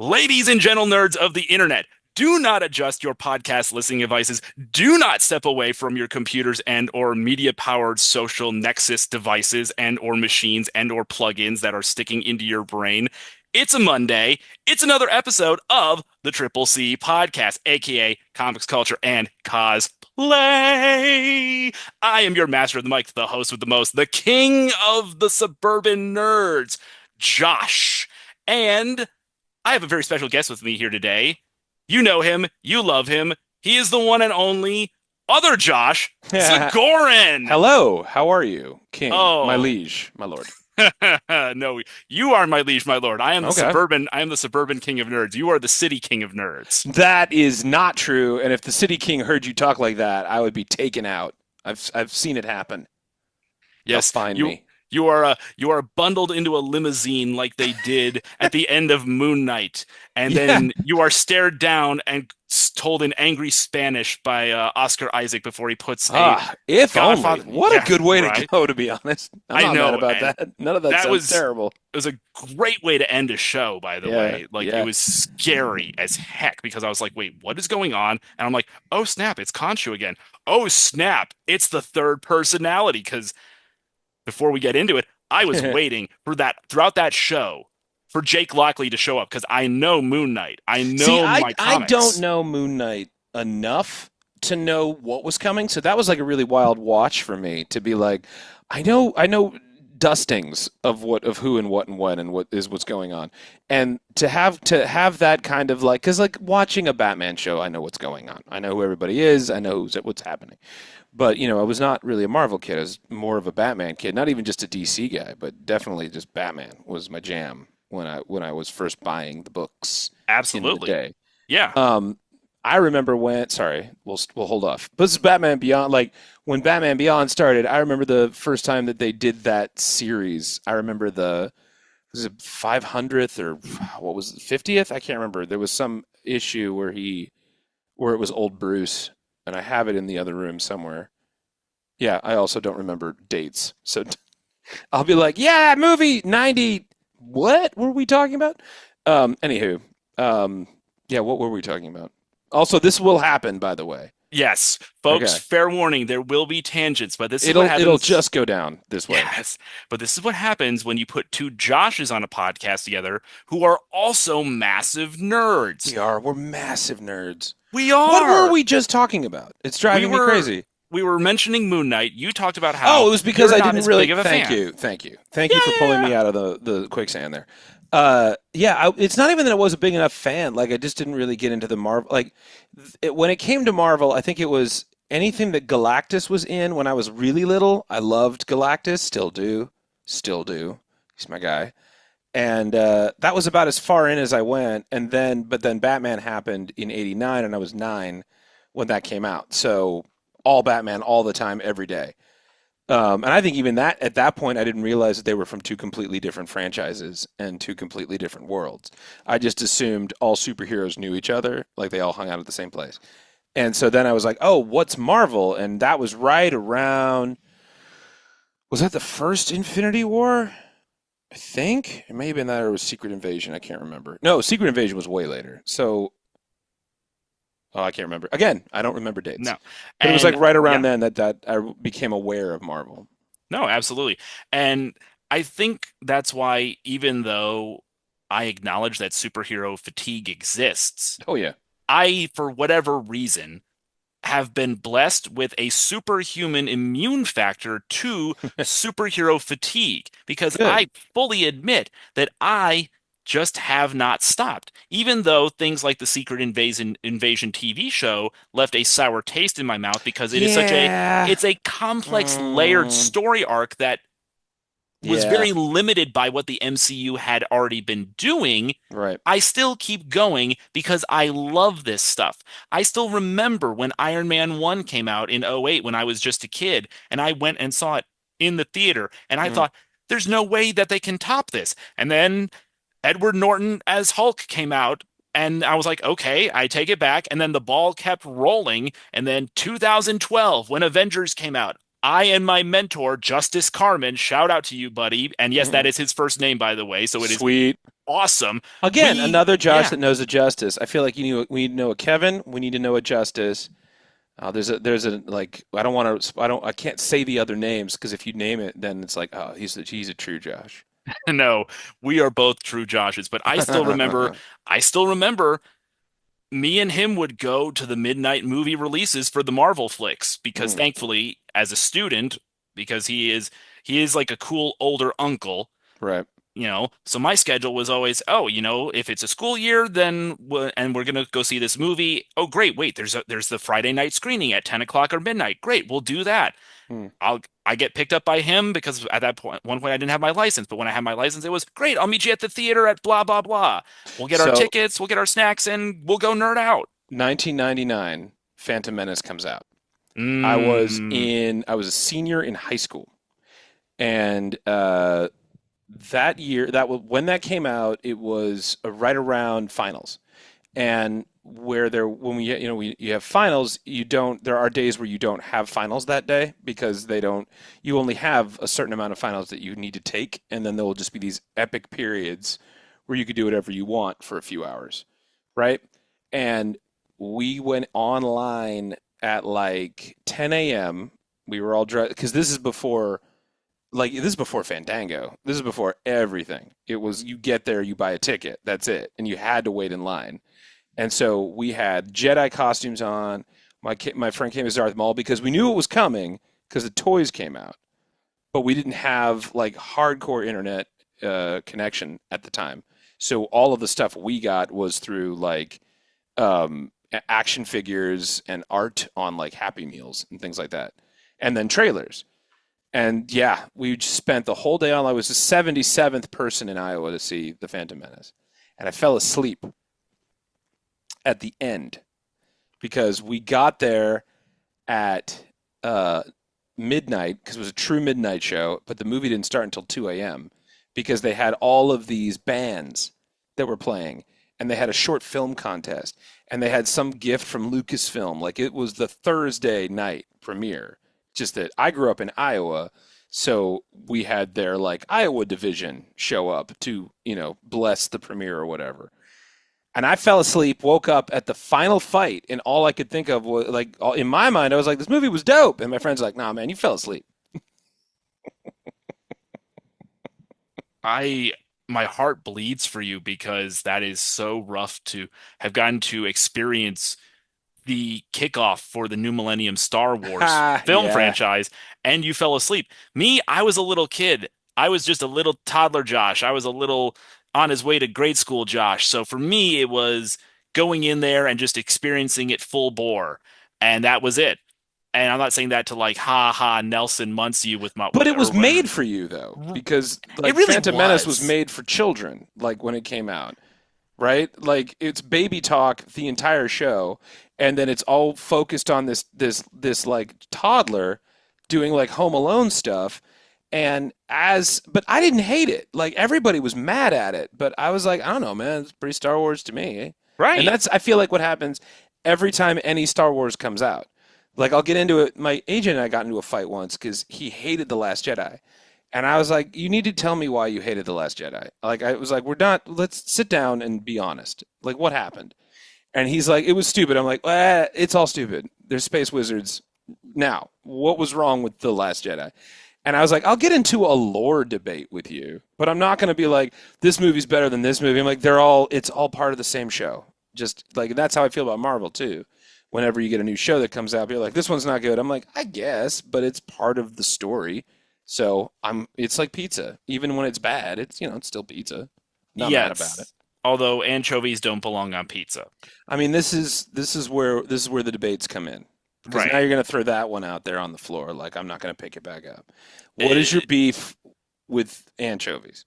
Ladies and gentle nerds of the internet, do not adjust your podcast listening devices. Do not step away from your computers and or media-powered social nexus devices and or machines and or plugins that are sticking into your brain. It's a Monday. It's another episode of the Triple C Podcast, aka Comics Culture and Cosplay. I am your master of the mic, the host with the most, the king of the suburban nerds, Josh. And I have a very special guest with me here today. You know him, you love him. He is the one and only other Josh Zagoren. Hello, how are you, King, my Oh, liege, my lord? no, you are my liege, my lord. Okay. I am the suburban king of nerds. You are the city king of nerds. That is not true, and if the City King heard you talk like that, I would be taken out. I've seen it happen. They'll Yes, find you me. you are bundled into a limousine like they did at the end of Moon Knight, and Yeah. then you are stared down and told in angry Spanish by Oscar Isaac before he puts a If only. Godfather. What a Yeah, good way to right. go, to be honest. I'm I not mad know, about and that. None of that that sounds was terrible. it was a great way to end a show, by the Yeah, way. Like it yeah. was scary as heck because I was like, wait, what is going on? And I'm like, oh snap, it's Khonshu again. Oh snap, it's the third personality. Because before we get into it, I was waiting for that throughout that show for Jake Lockley to show up because I know Moon Knight. I See, know I my I don't comics. know Moon Knight enough to know what was coming, so that was like a really wild watch for me to be like, I know dustings of what of who and what and when and what's going on, and to have that kind of like, because like watching a Batman show, I know what's going on, I know who everybody is, I know what's happening, but I was not really a Marvel kid, I was more of a Batman kid, not even just a DC guy, but definitely just Batman was my jam when I was first buying the books in the Absolutely. day. Yeah. Um, I remember when. Sorry, we'll hold off. But this is Batman Beyond. Like when Batman Beyond started, I remember the first time that they did that series. I remember the was it 500th or what was it, 50th? I can't remember. There was some issue where it was old Bruce, and I have it in the other room somewhere. Yeah, I also don't remember dates, so I'll be like, yeah, movie 90. What were we talking about? Anywho, yeah, what were we talking about? Also, this will happen, by the way. Yes. Folks, Okay. fair warning, there will be tangents, but this is what It'll happens. just go down this way. Yes, but this is what happens when you put two Joshes on a podcast together who are also massive nerds. We're massive nerds. We What were are. we just talking about? It's We driving me were crazy. we were mentioning Moon Knight. You talked about how Oh, it was because you're I not didn't as really. big of a Thank fan. you, thank you, thank Yeah, you for yeah, pulling yeah. me out of the quicksand there. Yeah, it's not even that I was a big enough fan. Like I just didn't really get into the Marvel. Like when it came to Marvel, I think it was anything that Galactus was in when I was really little. I loved Galactus, still do, still do. He's my guy. And that was about as far in as I went. But then Batman happened in '89, and I was 9 when that came out. So all Batman, all the time, every day. And I think even that at that point, I didn't realize that they were from two completely different franchises and two completely different worlds. I just assumed all superheroes knew each other, like they all hung out at the same place. And so then I was like, oh, what's Marvel? And that was right around, was that the first Infinity War? I think it may have been that, or it was Secret Invasion. I can't remember. No, Secret Invasion was way later. So, oh, I can't remember. Again, I don't remember dates. No. But it was like And right around yeah, then that I became aware of Marvel. no, absolutely. And I think that's why even though I acknowledge that superhero fatigue exists, Oh yeah. I, for whatever reason, have been blessed with a superhuman immune factor to superhero fatigue because Good. I fully admit that I just have not stopped. Even though things like the Secret Invasion TV show left a sour taste in my mouth because Yeah. it's a complex layered Mm, story arc that was yeah. very limited by what the MCU had already been doing. Right. I still keep going because I love this stuff. I still remember when Iron Man 1 came out in '08 when I was just a kid, and I went and saw it in the theater, and I Mm. thought, there's no way that they can top this. And then Edward Norton as Hulk came out, and I was like, okay, I take it back. And then the ball kept rolling. And then 2012, when Avengers came out, I and my mentor, Justice Carmen, shout out to you, buddy. And yes, that Mhm. is his first name, by the way. So it is Sweet. awesome. Again, another Josh Yeah, that knows a Justice. I feel like we need to know a Kevin. We need to know a Justice. There's a like I don't want to I can't say the other names because if you name it, then it's like oh he's a true Josh. no, we are both true Joshes, but I still remember me and him would go to the midnight movie releases for the Marvel flicks because Mm, thankfully, as a student, because he is like a cool older uncle, right. so my schedule was always, oh, if it's a school year, then and we're gonna go see this movie. Oh, great! Wait, there's the Friday night screening at 10 o'clock or midnight. Great, we'll do that. Mm. I get picked up by him because at that point, one point I didn't have my license, but when I had my license, it was great. I'll meet you at the theater at blah blah blah. We'll get our So tickets, we'll get our snacks, and we'll go nerd out. 1999, Phantom Menace comes out. Mm. I was a senior in high school, and that year when that came out, it was right around finals. And where there when we you have finals, you don't there are days where you don't have finals that day because they don't you only have a certain amount of finals that you need to take, and then there will just be these epic periods where you could do whatever you want for a few hours, right? And we went online at like 10 a.m. We were all dressed because this is before Fandango. This is before everything. It was you get there, you buy a ticket, that's it, and you had to wait in line. And so we had Jedi costumes on. My friend came as Darth Maul because we knew it was coming because the toys came out, but we didn't have like hardcore internet connection at the time. So all of the stuff we got was through like action figures and art on like Happy Meals and things like that, and then trailers. And yeah, we just spent the whole day on. I was the 77th person in Iowa to see The Phantom Menace, and I fell asleep at the end because we got there at uh, midnight because it was a true midnight show, but the movie didn't start until 2 a.m. because they had all of these bands that were playing and they had a short film contest and they had some gift from Lucasfilm. Like it was the Thursday night premiere. Just that I grew up in Iowa, so we had their like Iowa division show up to, bless the premiere or whatever. And I fell asleep, woke up at the final fight, and all I could think of was like, in my mind, I was like, this movie was dope. And my friend's like, nah, man, you fell asleep. I my heart bleeds for you because that is so rough to have gotten to experience the kickoff for the new Millennium Star Wars Ha, film yeah. franchise and you fell asleep. Me, I was a little kid. I was just a little toddler Josh. I was a little on his way to grade school Josh. So for me, it was going in there and just experiencing it full bore. And that was it. And I'm not saying that to like ha ha Nelson Munsey with my But it was or whatever. made for you, though, because It like really Phantom Menace was was. made for children, like when it came out, right? Like it's baby talk the entire show, and then it's all focused on this like toddler doing like Home Alone stuff. But I didn't hate it. Like everybody was mad at it, but I was like, I don't know, man, it's pretty Star Wars to me. Eh? And Right. I feel like what happens every time any Star Wars comes out. Like I'll get into it. My agent and I got into a fight once because he hated The Last Jedi. And I was like, you need to tell me why you hated The Last Jedi. Like I was like, let's sit down and be honest. Like what happened? And he's like, it was stupid. I'm like, it's all stupid. There's space wizards. Now, what was wrong with The Last Jedi? And I was like, I'll get into a lore debate with you, but I'm not going to be like, this movie's better than this movie. I'm like, it's all part of the same show. Just like, that's how I feel about Marvel too. Whenever you get a new show that comes out, you're like, this one's not good. I'm like, I guess, but it's part of the story. So it's like pizza. Even when it's bad, it's still pizza. Not mad about it. Yes. Although anchovies don't belong on pizza. I mean, this is where the debates come in because now Right. you're going to throw that one out there on the floor. Like I'm not going to pick it back up. What is your Uh, beef with anchovies?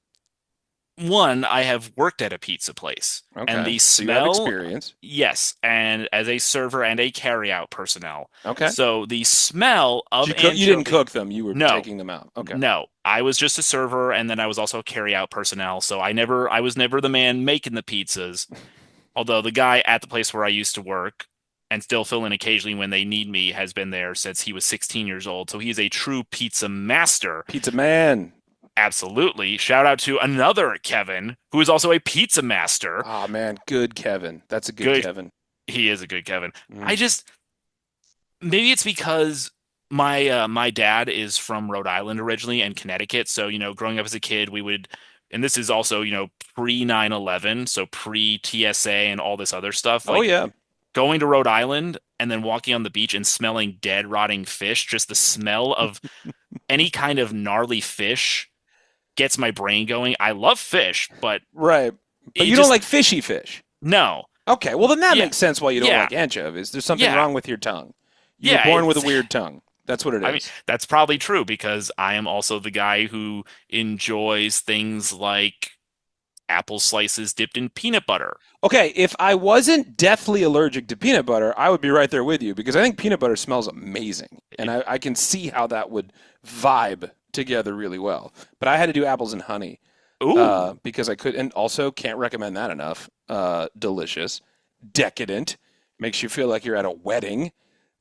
One, I have worked at a pizza place, and Okay, the so you have smell, experience. yes, and as a server and a carryout personnel. Okay, So the smell did of you cook? You didn't anchovy, cook them. You were no, taking them out. Okay. no. I was just a server, and then I was also a carryout personnel. So I was never the man making the pizzas. Although the guy at the place where I used to work, and still fill in occasionally when they need me, has been there since he was 16 years old. So he is a true pizza master. Pizza man. Absolutely. Shout out to another Kevin, who is also a pizza master. Oh man, good Kevin. That's a good Good. Kevin. He is a good Kevin. Mm. I just maybe it's because my dad is from Rhode Island originally and Connecticut. So, growing up as a kid, we would, and this is also, pre 9/11, so pre TSA and all this other stuff. Oh Like yeah. going to Rhode Island and then walking on the beach and smelling dead, rotting fish, just the smell of any kind of gnarly fish gets my brain going. I love fish, but Right. But it you don't just like fishy fish. no. Okay, well then that Yeah, makes sense why you don't yeah, like anchovies. There's something yeah, wrong with your tongue. You were yeah. born with a It's weird tongue. That's what it I mean, is. that's probably true because I am also the guy who enjoys things like apple slices dipped in peanut butter. Okay, if I wasn't deathly allergic to peanut butter, I would be right there with you because I think peanut butter smells amazing. And It, I can see how that would vibe together really well. But I had to do apples and honey ooh, because I could, and also can't recommend that enough. Delicious, decadent, makes you feel like you're at a wedding.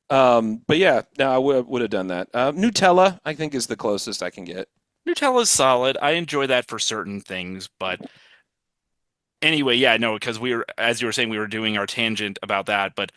But yeah, no, I would have done that. Nutella, I think, is the closest I can get. Nutella's solid. I enjoy that for certain things, but anyway, yeah, no, because we were, as you were saying, we were doing our tangent about that, but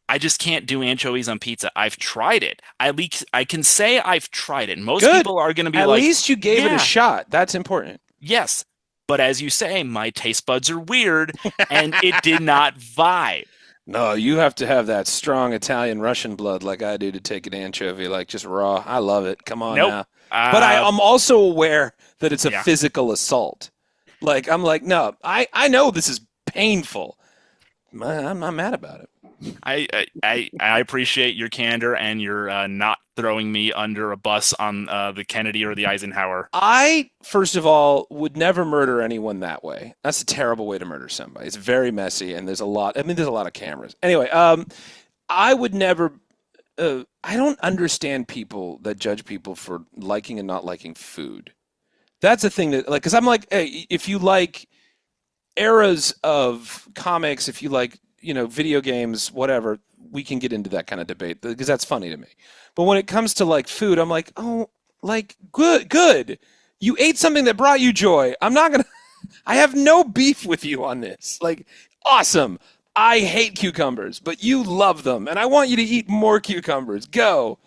I just can't do anchovies on pizza. I've tried it. At least I can say I've tried it. Most Good. people are going to be At like, least you gave it a yeah, shot. That's important. yes. But as you say, my taste buds are weird and it did not vibe. No, you have to have that strong Italian Russian blood like I do to take an anchovy, like just raw. I love it. Come on Nope. now. But Uh, I'm also aware that it's a yeah. physical assault. Like I'm like, no, I know this is painful. I'm not mad about it. I appreciate your candor and your not throwing me under a bus on the Kennedy or the Eisenhower. I, first of all, would never murder anyone that way. That's a terrible way to murder somebody. It's very messy, and there's a lot. I mean, there's a lot of cameras. Anyway, I would never. I don't understand people that judge people for liking and not liking food. That's the thing that, like, because I'm like, hey, if you like eras of comics, if you like, video games, whatever, we can get into that kind of debate because that's funny to me. But when it comes to like food, I'm like, oh, like good. You ate something that brought you joy. I'm not gonna. I have no beef with you on this. Like, awesome. I hate cucumbers, but you love them, and I want you to eat more cucumbers. Go.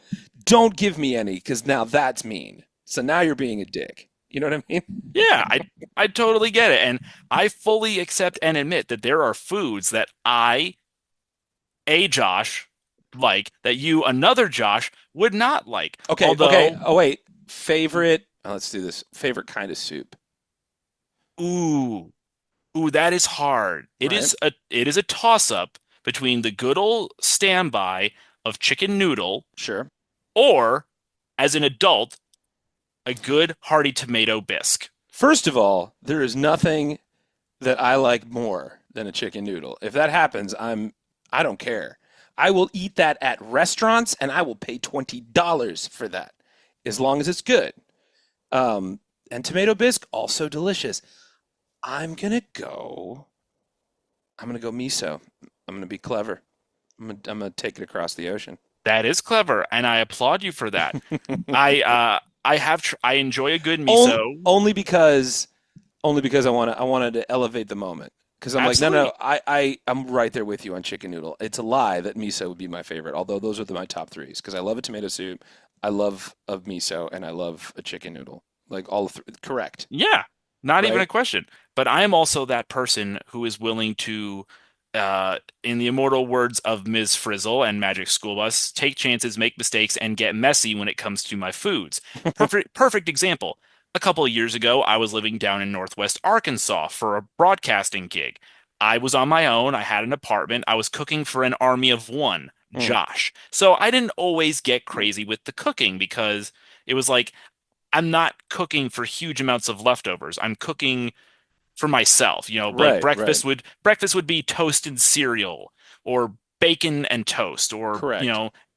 Don't give me any, because now that's mean. So now you're being a dick. You know what I mean? Yeah, I totally get it, and I fully accept and admit that there are foods that Josh, like that you, another Josh, would not like. Okay, okay. Although, Oh, wait. Favorite, let's do this. Favorite kind of soup, ooh, ooh, that is hard. right? It is a toss up between the good old standby of chicken noodle Sure. or, as an adult, a good hearty tomato bisque. First of all, there is nothing that I like more than a chicken noodle. If that happens, I don't care. I will eat that at restaurants and I will pay $20 for that as long as it's good. And tomato bisque also delicious. I'm gonna go I'm gonna go miso. I'm gonna be clever. I'm gonna take it across the ocean. That is clever, and I applaud you for that. I enjoy a good only, miso. only because only because I wanted to elevate the moment. Because I'm like, no, Absolutely. I'm right there with you on chicken noodle. It's a lie that miso would be my favorite, although those are my top threes. Because I love a tomato soup, I love a miso, and I love a chicken noodle. Like all three, correct, Yeah, not even a right? question. But I am also that person who is willing to, in the immortal words of Ms. Frizzle and Magic School Bus, take chances, make mistakes, and get messy when it comes to my foods. Perfect example. A couple of years ago, I was living down in Northwest Arkansas for a broadcasting gig. I was on my own. I had an apartment. I was cooking for an army of one, Mm, Josh. So I didn't always get crazy with the cooking because it was like I'm not cooking for huge amounts of leftovers. I'm cooking for myself. Like right, right, breakfast would be toast and cereal or bacon and toast or, correct.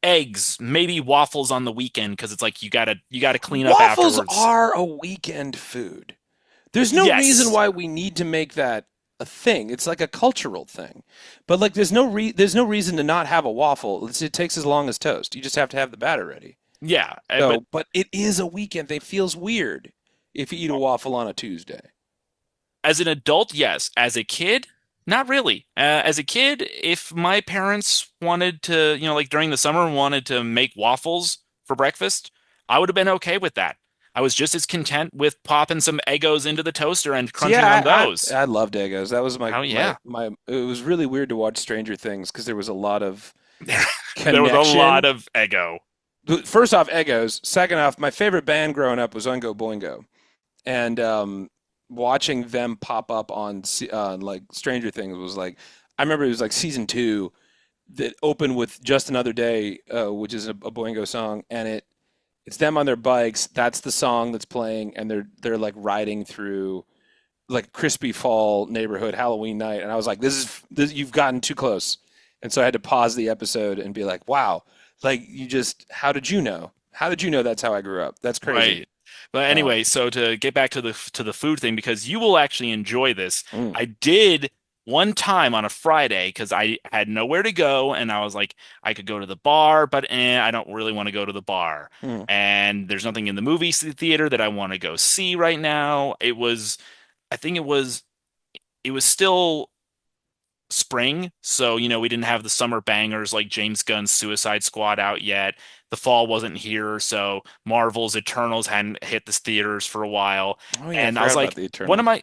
eggs, maybe waffles on the weekend because it's like you gotta clean up Waffles afterwards. are a weekend food. There's no reason Yes. why we need to make that. a thing. It's like a cultural thing. But like there's no reason to not have a waffle. It takes as long as toast. You just have to have the batter ready. Yeah, but So, but it is a weekend. It feels weird if you eat a waffle on a Tuesday. as an adult, yes. As a kid, not really. As a kid, if my parents wanted to, like during the summer, wanted to make waffles for breakfast, I would have been okay with that. I was just as content with popping some Eggos into the toaster and So crunching on yeah, those. I loved Eggos. That was Oh yeah. it was really weird to watch Stranger Things because there was a lot of There, there was a lot connection. of Eggo. First off, Eggos. Second off, my favorite band growing up was Oingo Boingo, and watching them pop up on like Stranger Things was like I remember it was like season two that opened with Just Another Day, which is a Boingo song, and it's them on their bikes. That's the song that's playing, and they're like riding through like crispy fall neighborhood Halloween night, and I was like, this you've gotten too close, and so I had to pause the episode and be like, wow, like you just how did you know? How did you know that's how I grew up? That's crazy. Right. But Um, anyway, so to get back to the food thing, because you will actually enjoy this. mm, I did one time on a Friday because I had nowhere to go, and I was like, I could go to the bar, but I don't really want to go to the bar. mm. And there's nothing in the movie theater that I want to go see right now. I think it was still spring, so we didn't have the summer bangers like James Gunn's Suicide Squad out yet. The fall wasn't here, so Marvel's Eternals hadn't hit the theaters for a while. Oh yeah, I And I was forgot about like, the what am Eternals. I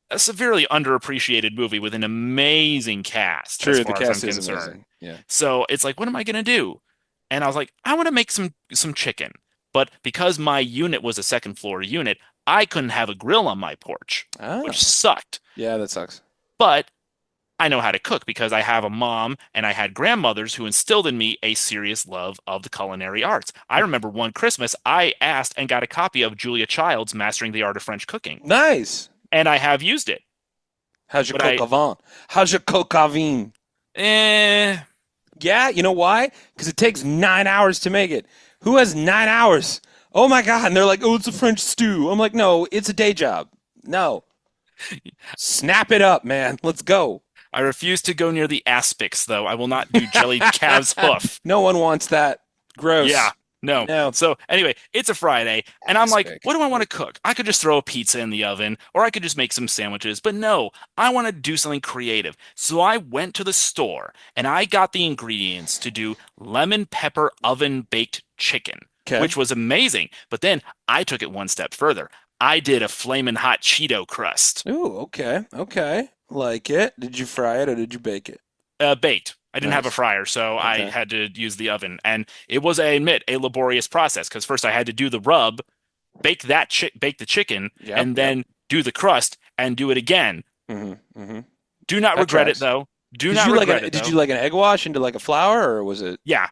a severely underappreciated movie with an amazing cast as True, the far as I'm cast is concerned. amazing. Yeah. So it's like, what am I gonna do? And I was like, I want to make some chicken. But because my unit was a second floor unit, I couldn't have a grill on my porch, which Ah, sucked. yeah, that sucks. But I know how to cook because I have a mom and I had grandmothers who instilled in me a serious love of the culinary arts. I remember one Christmas I asked and got a copy of Julia Child's Mastering the Art of French Cooking, Nice. and I have used it. How's your But coq au vin? How's your coq au vin? eh, Yeah, you know why? Because it takes 9 hours to make it. Who has 9 hours? Oh my God. And they're like, oh, it's a French stew. I'm like, no, it's a day job. No. Snap it up, man. Let's go. I refuse to go near the aspics, though. I will not do jellied calf's hoof. No one wants that. Yeah, Gross. no. No. So anyway, it's a Friday, and I'm like, Aspic. what do I want to cook? I could just throw a pizza in the oven, or I could just make some sandwiches. But no, I want to do something creative. So I went to the store and I got the ingredients to do lemon pepper oven baked chicken, Okay. which was amazing. But then I took it one step further. I did a flamin' hot Cheeto crust, Ooh, okay. Okay. Like it. Did you fry it or did you bake it? baked. I didn't have a Nice. fryer, so I Okay. had to use the oven. And it was, I admit, a laborious process because first I had to do the rub, bake the chicken, Yep. and Yep. then do the crust and do it again. Mm-hmm. Do not That regret it tracks. though. Do not regret it Did you though. like an egg wash into like a flour or was it Yeah,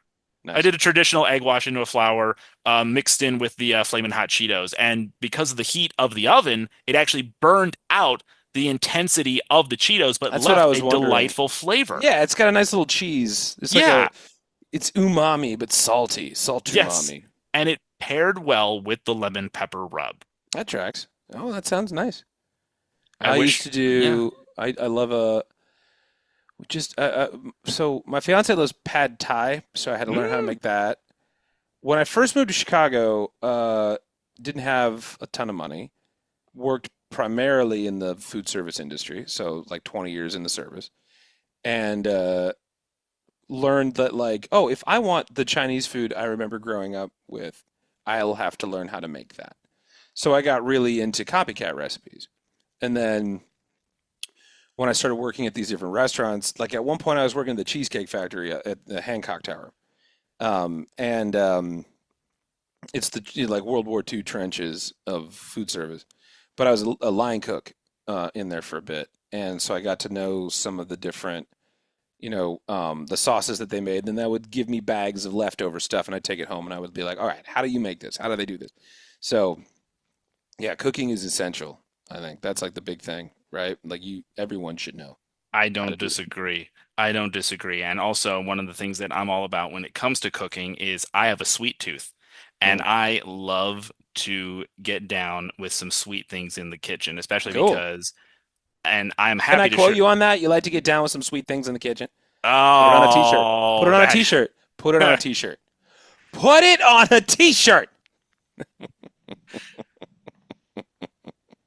I nice? did a traditional egg wash into a flour, mixed in with the Flamin' Hot Cheetos, and because of the heat of the oven, it actually burned out the intensity of the Cheetos, but That's what I left a was wondering. delightful flavor. Yeah, it's got a nice little cheese. Yeah, It's umami but salty, salt yes, umami. and it paired well with the lemon pepper rub. That tracks. Oh, that sounds nice. I I used wish, to yeah. do. I love a just. So my fiance loves pad thai, so I had to learn how to Mm, make that. When I first moved to Chicago, didn't have a ton of money. Worked primarily in the food service industry, so like 20 years in the service, and learned that like, oh, if I want the Chinese food I remember growing up with, I'll have to learn how to make that. So I got really into copycat recipes. And then when I started working at these different restaurants, like at one point I was working at the Cheesecake Factory at the Hancock Tower. And it's the like World War II trenches of food service. But I was a line cook in there for a bit. And so I got to know some of the different the sauces that they made. Then that would give me bags of leftover stuff, and I'd take it home, and I would be like, "All right, how do you make this? How do they do this?" So, yeah, cooking is essential. I think that's like the big thing, right? Like everyone should know I how to don't do it. disagree. I don't disagree. And also, one of the things that I'm all about when it comes to cooking is I have a sweet tooth, and Mm, I love to get down with some sweet things in the kitchen, especially cool. because and I'm Can happy I to quote share. you on that? You like to get down with some sweet things in the kitchen? Put it on a t-shirt. Put Oh, it on a that t-shirt. Put it on a t-shirt. Put it on a t-shirt.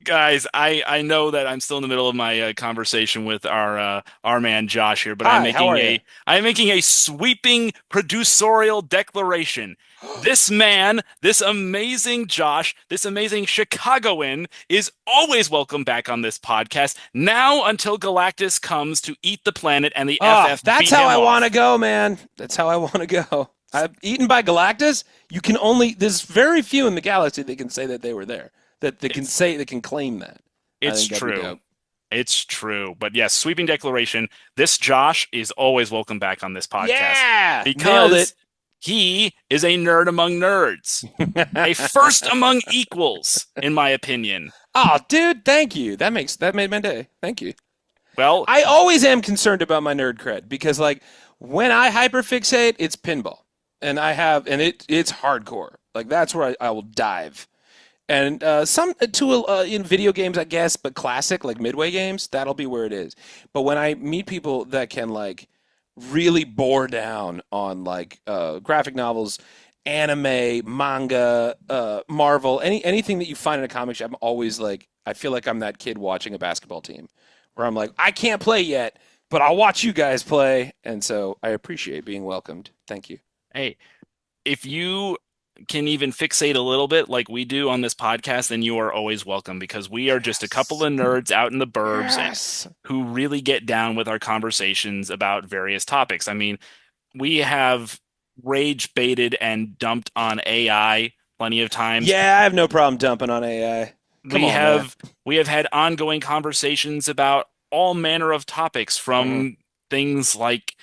guys, I know that I'm still in the middle of my conversation with our man Josh here, but Hi, how are you? I'm making a sweeping producerial declaration. This man, this amazing Josh, this amazing Chicagoan is always welcome back on this podcast. Now until Galactus comes to eat the planet and the Oh, FF that's beat how him I want to off. go, man. That's how I want to go. I've eaten by Galactus. There's very few in the galaxy that can say that they were there. It's That can claim that. I it's think that'd be true. dope. It's true. But yes, sweeping declaration. This Josh is always welcome back on this podcast Yeah, nailed it. because he is a nerd among nerds, a first among equals, in my opinion. Oh, dude, thank you. That made my day. Thank you. Well, I always am concerned about my nerd cred because like when I hyperfixate, it's pinball. It's hardcore. Like that's where I will dive. And some to in video games, I guess, but classic like midway games, that'll be where it is. But when I meet people that can like really bore down on like graphic novels, anime, manga, Marvel, anything that you find in a comic shop, I'm always like, I feel like I'm that kid watching a basketball team, where I'm like, I can't play yet, but I'll watch you guys play, and so I appreciate being welcomed. Thank you. hey, if you can even fixate a little bit like we do on this podcast, then you are always welcome because we are just a couple Yes. of nerds out in the burbs Yes. who really get down with our conversations about various topics. I mean, we have rage baited and dumped on AI plenty of times. Yeah, I have no problem dumping on AI. Come We on, man. have we have had ongoing conversations about all manner of topics Mhm. from things like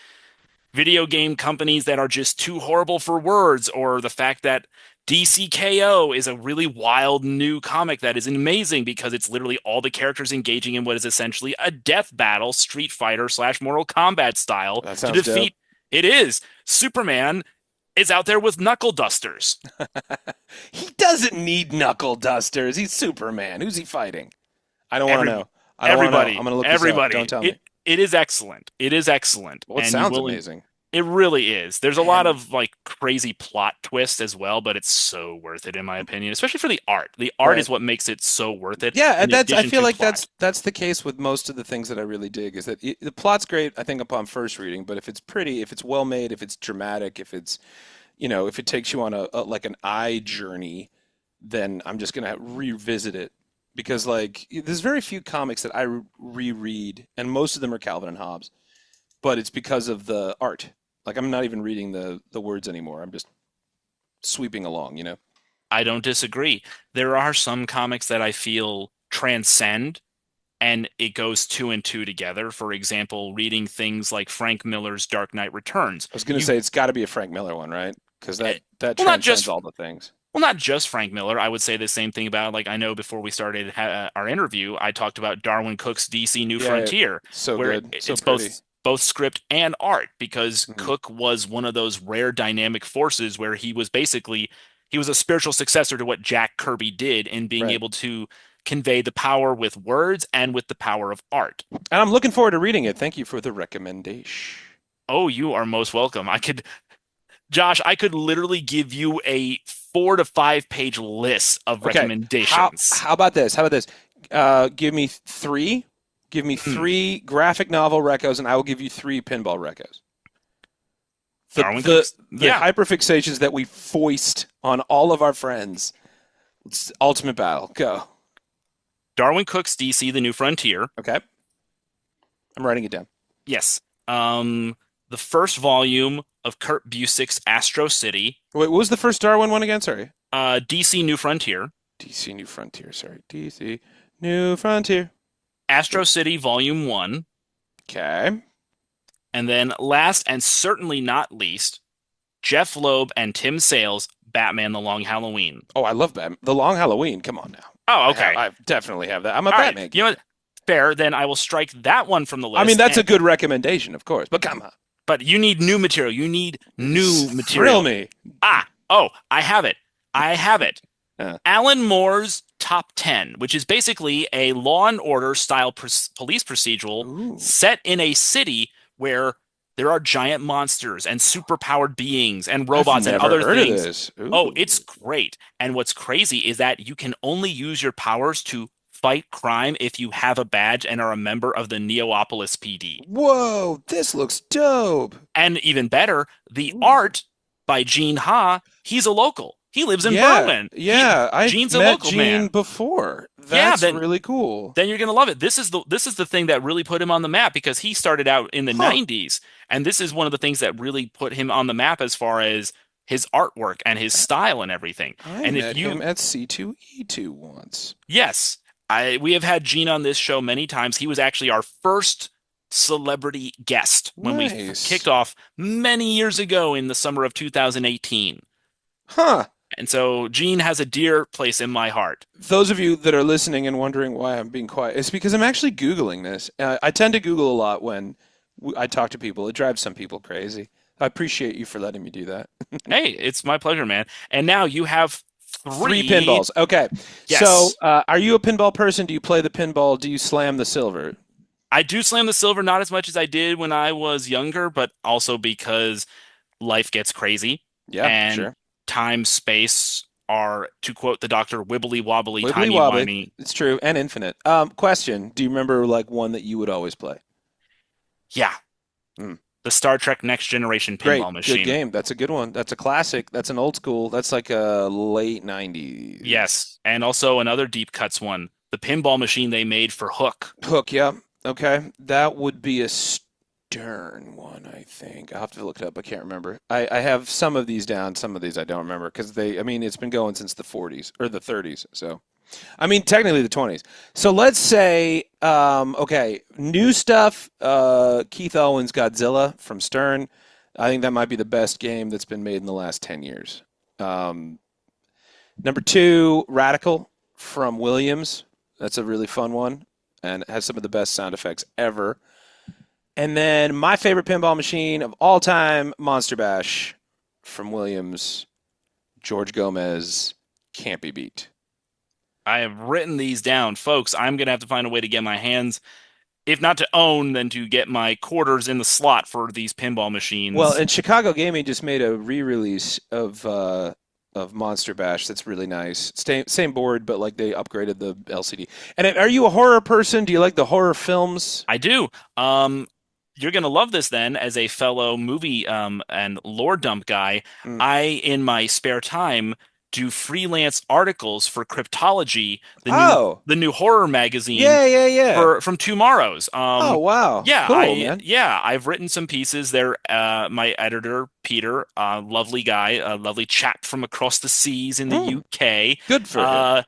video game companies that are just too horrible for words, or the fact that DCKO is a really wild new comic that is amazing because it's literally all the characters engaging in what is essentially a death battle, Street Fighter slash Mortal Kombat style That to sounds dope. defeat. It is Superman is out there with knuckle dusters. He doesn't need knuckle dusters. He's Superman. Who's he fighting? I don't want to Every know. I don't want to know. I'm everybody, going to look this up. Don't everybody. tell me. It is excellent. It is excellent, Well, it and you sounds will. amazing. It really is. There's a lot Man, of like crazy plot twists as well, but it's so worth it in my opinion, especially for the art. The art right. is what makes it so worth it, Yeah, in I addition feel to like plot. that's the case with most of the things that I really dig is that the plot's great, I think, upon first reading, but if it's pretty, if it's well made, if it's dramatic, if it's, if it takes you on a like an eye journey, then I'm just gonna revisit it because like there's very few comics that I reread, and most of them are Calvin and Hobbes, but it's because of the art. Like I'm not even reading the words anymore. I'm just sweeping along. I don't disagree. There are some comics that I feel transcend and it goes two and two together. For example, reading things like Frank Miller's Dark Knight Returns. I was gonna You say it's got to be a Frank Miller one, right? Because eh, that well, not transcends just all the things. well, not just Frank Miller. I would say the same thing about like I know before we started our interview, I talked about Darwin Cook's DC New Yeah, Frontier, so where good, so it's pretty. both script and art because Mhm. Cook was one of those rare dynamic forces where he was a spiritual successor to what Jack Kirby did in being Right. able to convey the power with words and with the power of art. And I'm looking forward to reading it. Thank you for the recommendation. Oh, you are most welcome. Josh, I could literally give you a 4 to 5 page list of Okay. How recommendations. how about this? How about this? Give me three. Give me Hmm. three graphic novel recos, and I will give you three pinball recos. The Darwin the Cook's, the yeah. hyperfixations that we foist on all of our friends. It's Ultimate Battle. Go. Darwin Cook's DC The New Frontier. Okay. I'm writing it down. Yes. The first volume of Kurt Busiek's Astro City. Wait, what was the first Darwin one again? Sorry. DC New Frontier. DC New Frontier. Sorry. DC New Frontier. Astro City Volume 1. Okay. And then last and certainly not least, Jeff Loeb and Tim Sale's Batman The Long Halloween. Oh, I love Batman. The Long Halloween. Come on now. Oh, okay. I definitely have that. I'm a All right. Batman You know geek. what? Fair. Then I will strike that one from the list. I mean, that's a good recommendation, of course. But come on. But you need new material. You need new Thrill material. me. Oh, I have it. I have it. Uh, Alan Moore's Top 10, which is basically a Law and Order style police procedural Ooh, set in a city where there are giant monsters and superpowered beings and I've robots and never other heard of things. this. Oh, it's Ooh. great. And what's crazy is that you can only use your powers to fight crime if you have a badge and are a member of the Neopolis PD. Whoa, this looks dope. And even better, the Ooh. art by Gene Ha, he's a local. He lives in Yeah, Berwyn. yeah, I've Gene's a met local Gene man. before. Yeah, That's then really cool. then you're gonna love it. This is the thing that really put him on the map because he started out in the Huh. 90s, and this is one of the things that really put him on the map as far as his artwork and his style and everything. I And if met him you, at C2E2 once. yes, we have had Gene on this show many times. He was actually our first celebrity guest when we kicked Nice. off many years ago in the summer of 2018. Huh. And so Gene has a dear place in my heart. Those of you that are listening and wondering why I'm being quiet, it's because I'm actually Googling this. I tend to Google a lot when I talk to people. It drives some people crazy. I appreciate you for letting me do that. Hey, it's my pleasure, man. And now you have Three three. pinballs. Okay. So, Yes. are you a pinball person? Do you play the pinball? Do you slam the silver? I do slam the silver not as much as I did when I was younger, but also because life gets crazy Yeah, and sure. time, space are, to quote the doctor, wibbly wobbly, Wibbly timey wobbly. wimey. It's true. And infinite. Question. Do you remember like one that you would always play? Yeah, Hmm. the Star Trek Next Generation Great. pinball Good machine. game. That's a good one. That's a classic. That's an old school. That's like a late Yes. 90s. And also another deep cuts one, the pinball machine they made for Hook. Hook, yeah. Okay. That would be a Stern one, I think. I'll have to look it up. I can't remember. I have some of these down, some of these I don't remember because I mean, it's been going since the 40s or the 30s. So, I mean, technically the 20s. So let's say, okay, new stuff. Keith Elwin's Godzilla from Stern. I think that might be the best game that's been made in the last 10 years. Um, Number two, Radical from Williams. That's a really fun one and it has some of the best sound effects ever. And then my favorite pinball machine of all time, Monster Bash from Williams. George Gomez can't be beat. I have written these down. Folks, I'm going to have to find a way to get my hands, if not to own, then to get my quarters in the slot for these pinball Well, machines. and Chicago Gaming just made a re-release of Monster Bash that's really nice. Same board, but like they upgraded the LCD. And are you a horror person? Do you like the horror films? I do. You're gonna love this then, as a fellow movie and lore dump guy. Mm. I, in my spare time, do freelance articles for Cryptology, Oh, the new horror magazine yeah, yeah, yeah. for from Tomorrow's. Oh, wow. Cool, man. I've written some pieces there. My editor, Peter, lovely guy, a lovely chap from across the seas in the Mm, UK. good for him. Uh,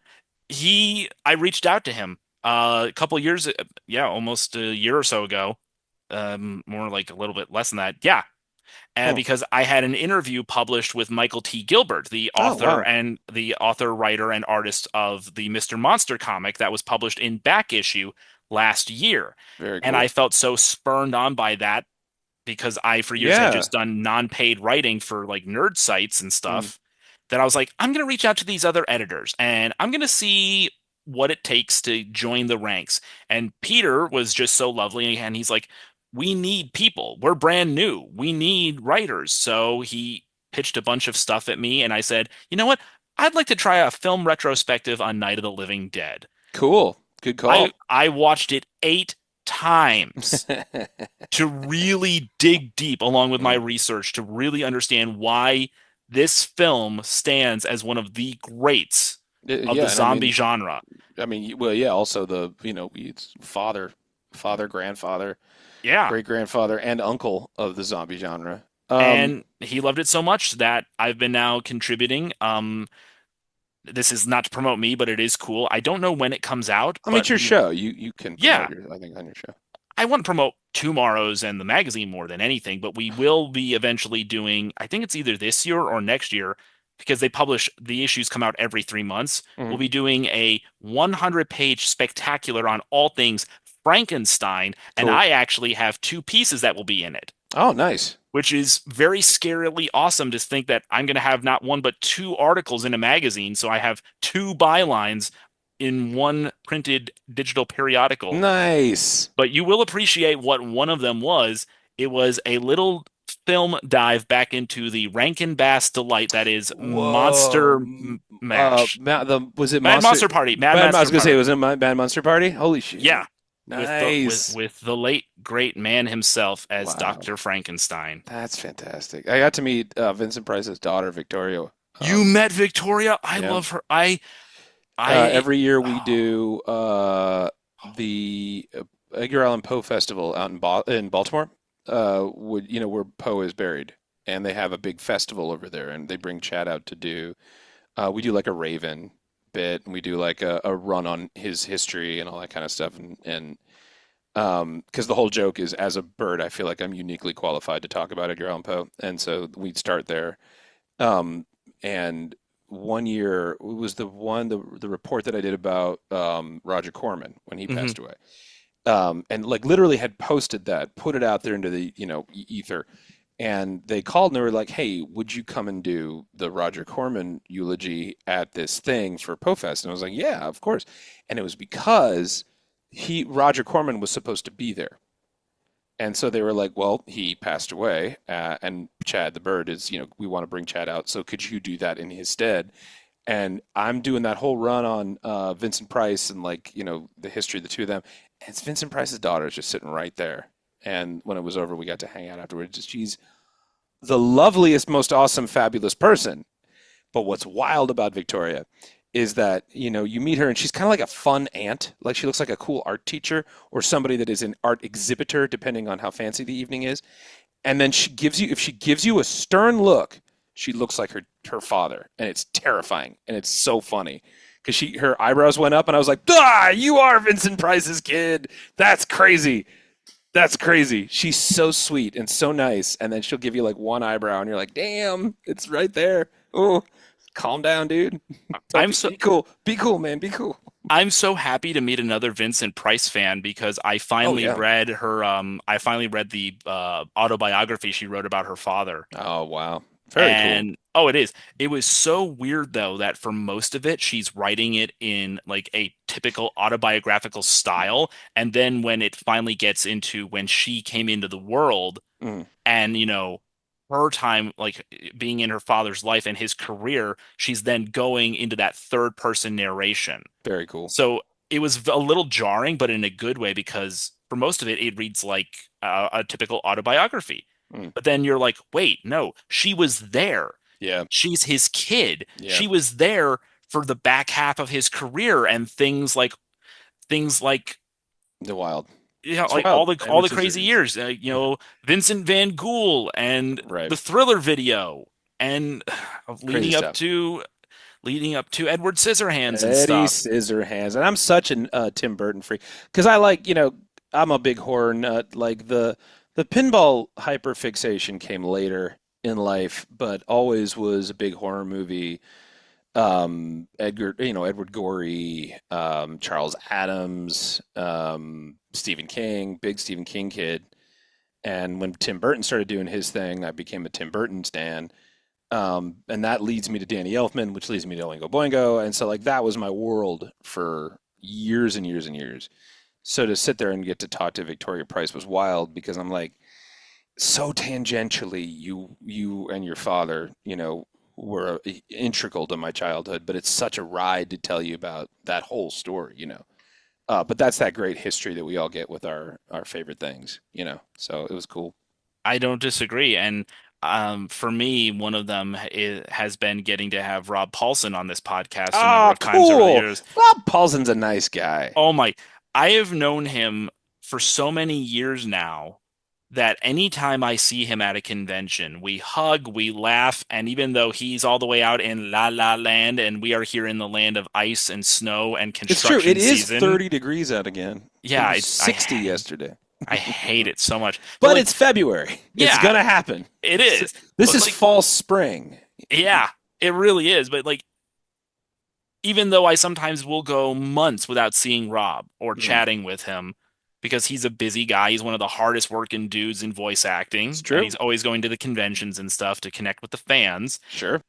I reached out to him a couple years, yeah, almost a year or so ago, more like a little bit less than that. Yeah, and Hmm. because I had an interview published with Michael T. Gilbert, Oh, wow. the author, writer, and artist of the Mr. Monster comic that was published in back issue last year. Very And I cool. felt so spurned on by that because I, for years, had Yeah. just done non-paid writing for like nerd sites and Mm, stuff that I was like, I'm going to reach out to these other editors and I'm going to see what it takes to join the ranks. And Peter was just so lovely. And he's like, we need people. We're brand new. We need writers. So he pitched a bunch of stuff at me. And I said, you know what? I'd like to try a film retrospective on Night of the Living Dead. cool. Good call. I watched it 8 times to really dig deep along with my Mm. research to really understand why this film stands as one of the greats of the Yeah, and zombie genre. well, yeah. Also, it's father, grandfather, Yeah. great grandfather, and uncle of the zombie genre. And he loved it so much that I've been now contributing. This is not to promote me, but it is cool. I don't know when it comes out, I mean, but it's your show. You can promote yeah, I think, on your show. I want to promote Tomorrow's and the magazine more than anything, but we will be eventually doing, I think it's either this year or next year, because they publish the issues come out every 3 months. We'll Mhm. be doing a 100-page spectacular on all things Frankenstein, and Cool. I actually have two pieces that will be in it, Oh, nice. which is very scarily awesome to think that I'm going to have not one but two articles in a magazine. So I have two bylines in one printed digital periodical. Nice. But you will appreciate what one of them was. It was a little film dive back into the Rankin Bass delight that is Whoa. Monster Mash. Was it Mad Monster? Monster Party. Mad I was Monster gonna say, Party. was it Bad Monster Party? Holy shit. Yeah. Nice. With the late great man himself as Wow. Dr. Frankenstein. That's fantastic. I got to meet Vincent Price's daughter, Victoria. You met Victoria? I Yeah. love her. I Every year we do the Edgar Allan Poe Festival out in Baltimore, where Poe is buried, and they have a big festival over there, and they bring Chad out to do. We do like a Raven bit, and we do like a run on his history and all that kind of stuff, and because the whole joke is, as a bird, I feel like I'm uniquely qualified to talk about Edgar Allan Poe, and so we'd start there. And one year it was the report that I did about Roger Corman when he Mhm. passed away. And like literally had posted that, put it out there into the ether, and they called and they were like, "Hey, would you come and do the Roger Corman eulogy at this thing for PoFest?" And I was like, "Yeah, of course." And it was because Roger Corman was supposed to be there. And so they were like, well, he passed away, and Chad the Bird is, we want to bring Chad out. So could you do that in his stead? And I'm doing that whole run on Vincent Price and like, the history of the two of them. And it's Vincent Price's daughter is just sitting right there. And when it was over, we got to hang out afterwards. She's the loveliest, most awesome, fabulous person. But what's wild about Victoria is that, you meet her and she's kind of like a fun aunt. Like she looks like a cool art teacher or somebody that is an art exhibitor, depending on how fancy the evening is. And then if she gives you a stern look, she looks like her father. And it's terrifying. And it's so funny because her eyebrows went up and I was like, ah, you are Vincent Price's kid. That's crazy. That's crazy. She's so sweet and so nice. And then she'll give you like one eyebrow and you're like, damn, it's right there. Oh, calm down, dude. Don't I'm so be cool. Be cool, man. Be cool. I'm so happy to meet another Vincent Price fan because Oh yeah. I finally read the autobiography she wrote about her father. Oh wow. Very cool. And oh, it is. It was so weird though that for most of it she's writing it in like a typical autobiographical style, and then when it finally gets into when she came into the world Mm, and her time like being in her father's life and his career, she's then going into that third person narration. very cool. So it was a little jarring, but in a good way because for most of it, it reads like a typical autobiography. Mm, But then you're like, wait, no, she was there. yeah. She's his kid. Yeah. She was there for the back half of his career and things like The wild. It's like wild. all the Amateur crazy series. years, Vincent Van Gogh and Right. the Thriller video and Crazy leading up stuff. to leading up to Edward Scissorhands and Eddie stuff. Scissorhands. And I'm such an Tim Burton freak because I like, I'm a big horror nut. Like the pinball hyperfixation came later in life, but always was a big horror movie. Edward Gorey, Charles Adams, Stephen King, big Stephen King kid. And when Tim Burton started doing his thing, I became a Tim Burton stan. And that leads me to Danny Elfman, which leads me to Oingo Boingo. And so like that was my world for years and years and years. So to sit there and get to talk to Victoria Price was wild because I'm like, so tangentially, you and your father, were integral to my childhood, but it's such a ride to tell you about that whole story. But that's that great history that we all get with our favorite things. So it was cool. I don't disagree. And for me, one of them has been getting to have Rob Paulson on this podcast a number Oh, of times over the cool. years. Bob Paulson's a nice guy. Oh my, I have known him for so many years now that anytime I see him at a convention, we hug, we laugh, and even though he's all the way out in La La Land and we are here in the land of ice and snow and It's true. It construction is season, 30 degrees out again. It yeah, was 60 yesterday. I hate it so much. But But like, it's February. It's yeah, gonna happen. it is. This But is like, fall spring. yeah, it really is. But like, even though I sometimes will go months without seeing Rob or Mm, chatting with him because he's a busy guy. He's one of the hardest working dudes in voice it's acting, and true. he's always going to the conventions and stuff to connect with the fans. Sure.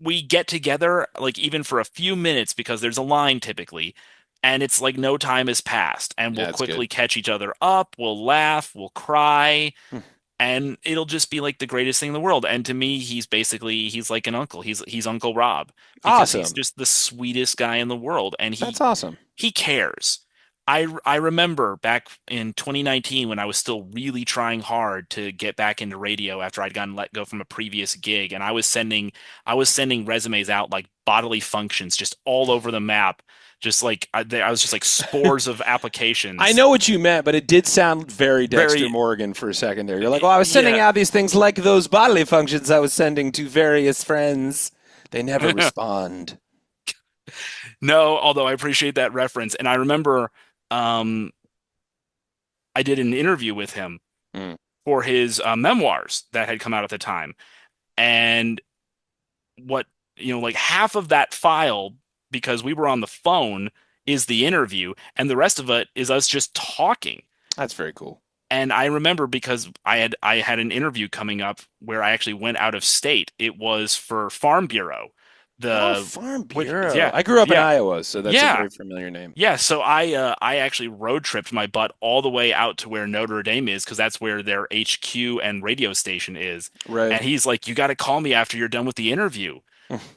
we get together like even for a few minutes because there's a line typically, and it's like no time has passed, and Yeah, we'll it's good. quickly catch each other up, we'll laugh, we'll cry, Hmm. and it'll just be like the greatest thing in the world. And to me, he's like an uncle. He's Uncle Rob because he's Awesome. just the sweetest guy in the world, and That's awesome. he cares. I remember back in 2019 when I was still really trying hard to get back into radio after I'd gotten let go from a previous gig, and I was sending resumes out like bodily functions just all over the map, just like I was just like spores of I applications. know what you meant, but it did sound very Dexter Very Morgan for a second there. You're like, "Oh, I was sending yeah. out these things like those bodily functions I was sending to various friends. They never respond." No, although I appreciate that reference, and I remember um I did an interview with him Hmm. for his memoirs that had come out at the time. And what, like half of that file, because we were on the phone, is the interview, and the rest of it is us just talking. That's very cool. And I remember because I had an interview coming up where I actually went out of state. It was for Farm Bureau. Oh, The Farm which Bureau. yeah, I grew up in yeah, Iowa, so that's a yeah. very familiar name. Yeah, so I actually road tripped my butt all the way out to where Notre Dame is because that's where their HQ and radio station is. Right. And he's like, "You got to call me after you're done with the interview."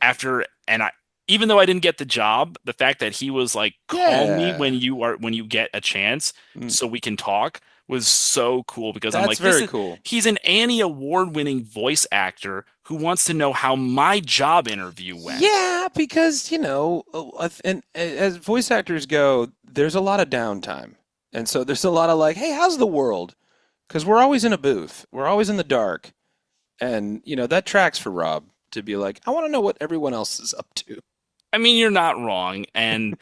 After and I Even though I didn't get the job, the fact that he was like, "Call me Yeah. when you get a chance Mm. so we can talk," was so cool because I'm That's like, this very is cool. he's an Annie Award-winning voice actor who wants to know how my job interview went. Yeah, because, and as voice actors go, there's a lot of downtime. And so there's a lot of like, hey, how's the world? Because we're always in a booth. We're always in the dark. And, that tracks for Rob to be like, I want to know what everyone else is up to. I mean, you're not wrong, and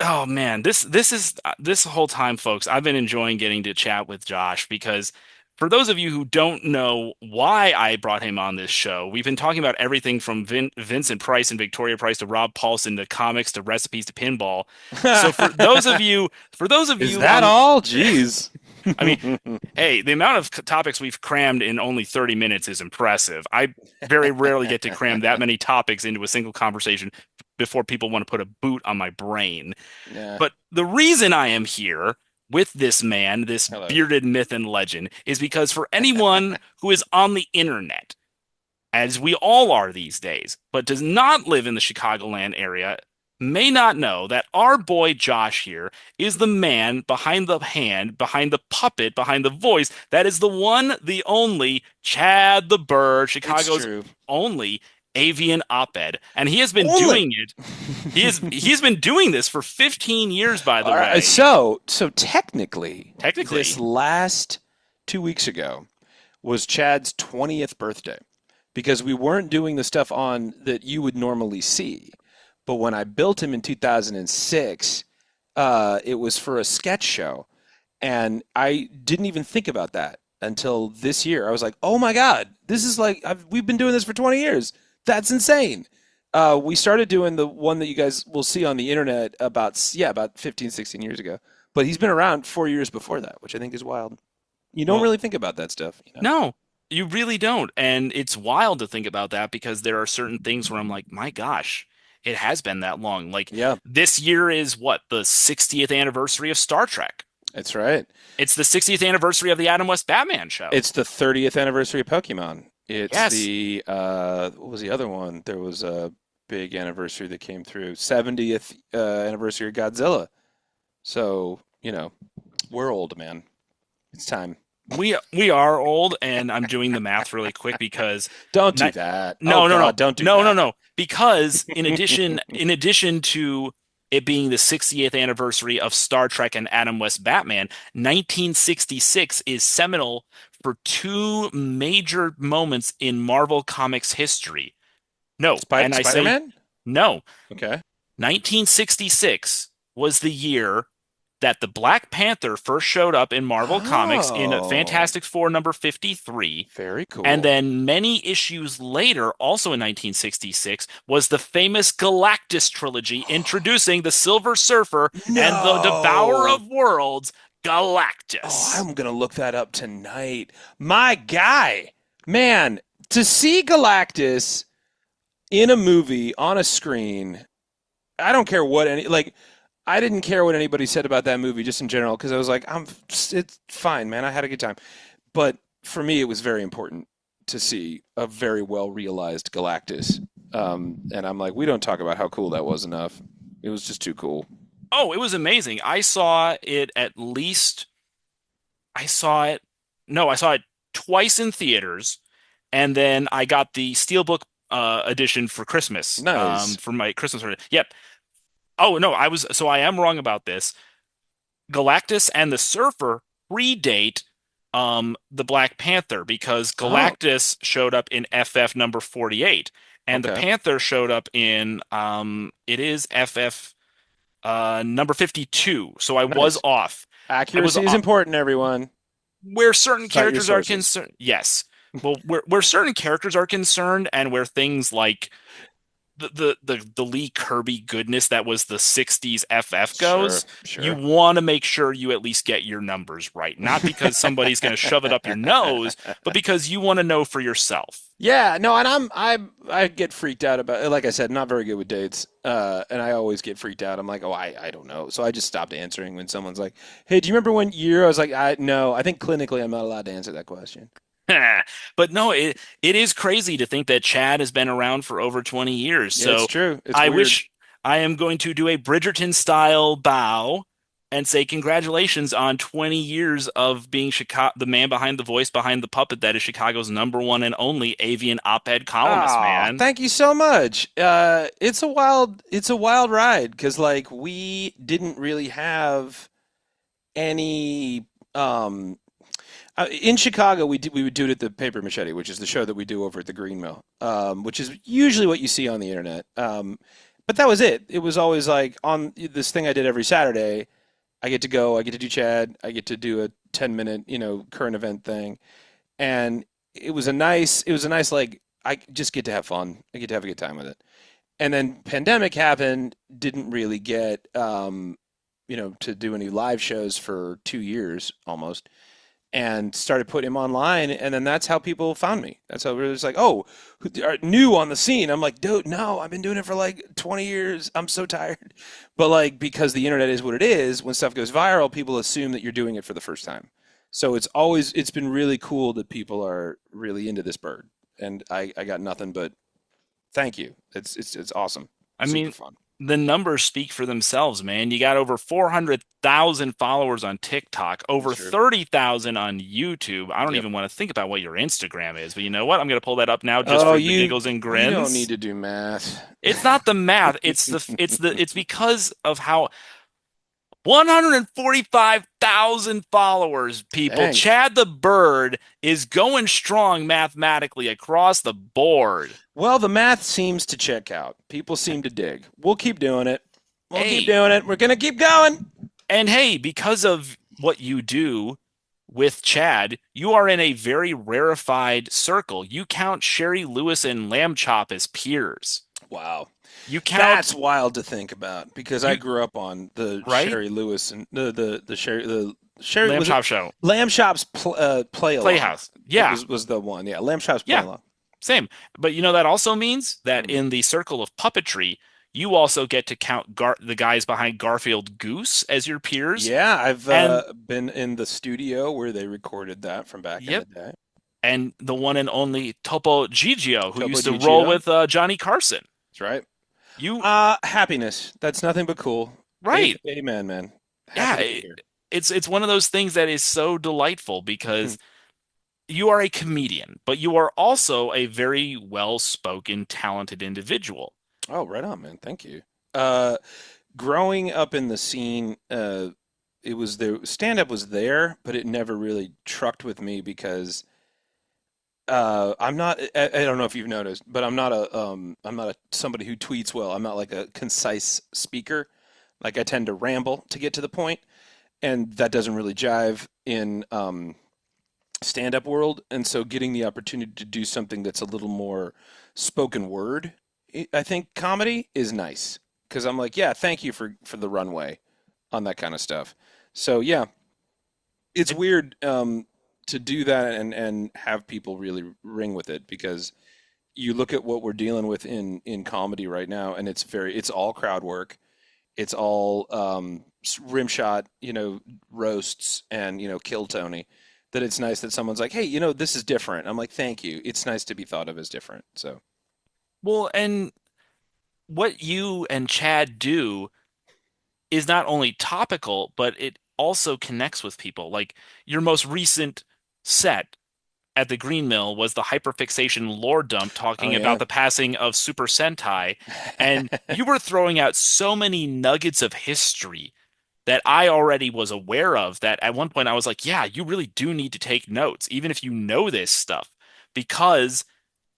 oh man, this whole time, folks, I've been enjoying getting to chat with Josh because for those of you who don't know why I brought him on this show, we've been talking about everything from Vincent Price and Victoria Price to Rob Paulson to comics to recipes to pinball. So for those of Is you that on, all? Jeez. I mean, hey, the amount of topics we've crammed in only 30 minutes is impressive. I very rarely get to cram that many topics into a single conversation before people want to put a boot on my brain. Yeah. But the reason I am here with this man, this Hello. bearded myth and legend, is because for anyone who is on the internet, as we all are these days, but does not live in the Chicagoland area, may not know that our boy Josh here is the man behind the hand, behind the puppet, behind the voice that is the one, the only Chad the Bird, It's Chicago's true. only avian op-ed. And he has been Only. doing it. He's been doing this for 15 years, by the All right, way. so technically, Technically. this last 2 weeks ago was Chad's 20th birthday because we weren't doing the stuff on that you would normally see. But when I built him in 2006, it was for a sketch show. And I didn't even think about that until this year. I was like, oh my God, this is like, we've been doing this for 20 years. That's insane. We started doing the one that you guys will see on the internet about 15, 16 years ago. But he's been around 4 years before that, which I think is wild. You don't Well, really think about that stuff. no, you really don't. And it's wild to think about that because there are certain things where I'm like, my gosh, it has been that long. Like Yeah, this year is what, the 60th anniversary of Star Trek. that's right. It's the 60th anniversary of the Adam West Batman show. It's the 30th anniversary of Pokemon. It's Yes. the what was the other one? There was a big anniversary that came through. 70th anniversary of Godzilla. So, we're old, man. It's time. We are old, and I'm doing the math really quick because Don't do ni- that. Oh no, no, no, God, don't do no, no, that. no. Because in addition to it being the 60th anniversary of Star Trek and Adam West Batman, 1966 is seminal for two major moments in Marvel Comics history. No, and I say Spider-Man? no. Okay. 1966 was the year that the Black Panther first showed up in Marvel Comics in Oh, Fantastic Four number 53. very And cool. then many issues later, also in 1966, was the famous Galactus trilogy introducing the Silver Surfer and the Devourer No. of Worlds, Oh, Galactus. I'm gonna look that up tonight. My guy, man, to see Galactus in a movie on a screen, I don't care what I didn't care what anybody said about that movie just in general because I was like, it's fine, man. I had a good time. But for me, it was very important to see a very well realized Galactus. And I'm like, we don't talk about how cool that was enough. It was just too cool. Oh, it was amazing. I saw it at least I saw it no, I saw it twice in theaters, and then I got the Steelbook edition for Christmas. Nice. For my Christmas order. Yep. Oh no, I am wrong about this. Galactus and the Surfer predate the Black Panther because Oh, Galactus showed up in FF number 48 and the okay. Panther showed up in it is FF number 52. So I was Nice. off. I was Accuracy is important, everyone. where certain Cite your characters are sources. concerned. Yes. Well, where certain characters are concerned and where things like the Lee Kirby goodness that was the 60s FF Sure, goes, you sure. want to make sure you at least get your numbers right. Not because somebody's going to shove it up your nose, but because you want to know for yourself. Yeah, no, and I get freaked out about like I said, not very good with dates. And I always get freaked out. I'm like, oh, I don't know. So I just stopped answering when someone's like, hey, do you remember when year? I was like, I no, I think clinically I'm not allowed to answer that question. But no, it is crazy to think that Chad has been around for over 20 years. Yeah, it's So true. It's I weird. wish I am going to do a Bridgerton style bow and say congratulations on 20 years of being Chicago, the man behind the voice behind the puppet that is Chicago's number one and only avian op-ed columnist, Ah, man. thank you so much. It's a wild ride because like we didn't really have any in Chicago, we would do it at the Paper Machete, which is the show that we do over at the Green Mill, which is usually what you see on the internet. But that was it. It was always like on this thing I did every Saturday. I get to go. I get to do Chad. I get to do a 10 minute, current event thing, and it was a nice like I just get to have fun. I get to have a good time with it. And then pandemic happened. Didn't really get to do any live shows for 2 years almost and started putting him online. And then that's how people found me. That's how it was like, oh, are new on the scene. I'm like, dude, no, I've been doing it for like 20 years. I'm so tired. But like, because the internet is what it is, when stuff goes viral, people assume that you're doing it for the first time. So it's been really cool that people are really into this bird. And I got nothing but thank you. It's awesome. I Super mean, fun. the numbers speak for themselves, man. You got over 400,000 followers on TikTok, That's over true. 30,000 on YouTube. I don't Yep. even want to think about what your Instagram is, but you know what? I'm going to pull that up now just Oh, for the you giggles and you don't need grins. to do math. It's not the math. It's because of how 145,000 followers, people. Dang. Chad the Bird is going strong mathematically across the board. Well, the math seems to check out. People seem to dig. We'll keep doing it. We'll keep Hey, doing it. We're gonna keep going. and hey, because of what you do with Chad, you are in a very rarefied circle. You count Sherry Lewis and Lamb Chop as peers. Wow. You count That's wild to think about because I you grew up on the right? Sherry Lewis and the Sherry Lamb was it Chop show. Lamb Chop's play along. Playhouse. It Yeah. was the one. Yeah, Lamb Chop's play Yeah. along. Same. But you know that also means that Hmm. in the circle of puppetry, you also get to count the guys behind Garfield Goose as your peers. Yeah, I've And been in the studio where they recorded that from back in the yep, day. and the one and only Topo Gigio, who Topo used to roll Gigio. with Johnny Carson. That's right. You Happiness. That's nothing but cool. right. Amen, man. Happy Yeah, to be here. it's one of those things that is so delightful because you are a comedian, but you are also a very well-spoken, talented individual. Oh, right on, man. Thank you. Uh, Growing up in the scene, it was there. Stand up was there, but it never really trucked with me because I'm not. I don't know if you've noticed, but I'm not a somebody who tweets well. I'm not like a concise speaker. Like I tend to ramble to get to the point, and that doesn't really jive in stand-up world. And so, getting the opportunity to do something that's a little more spoken word, I think comedy is nice because I'm like, yeah, thank you for the runway on that kind of stuff. So yeah, it's It, weird to do that and have people really ring with it, because you look at what we're dealing with in comedy right now, and it's all crowd work. It's all rim shot, roasts and, kill Tony. That it's nice that someone's like, hey, this is different. I'm like, thank you. It's nice to be thought of as different. So, Well, and what you and Chad do is not only topical, but it also connects with people. Like your most recent set at the Green Mill was the hyperfixation lore dump oh talking about yeah. the passing of Super Sentai, and you were throwing out so many nuggets of history that I already was aware of that at one point I was like, yeah, you really do need to take notes, even if you know this stuff, because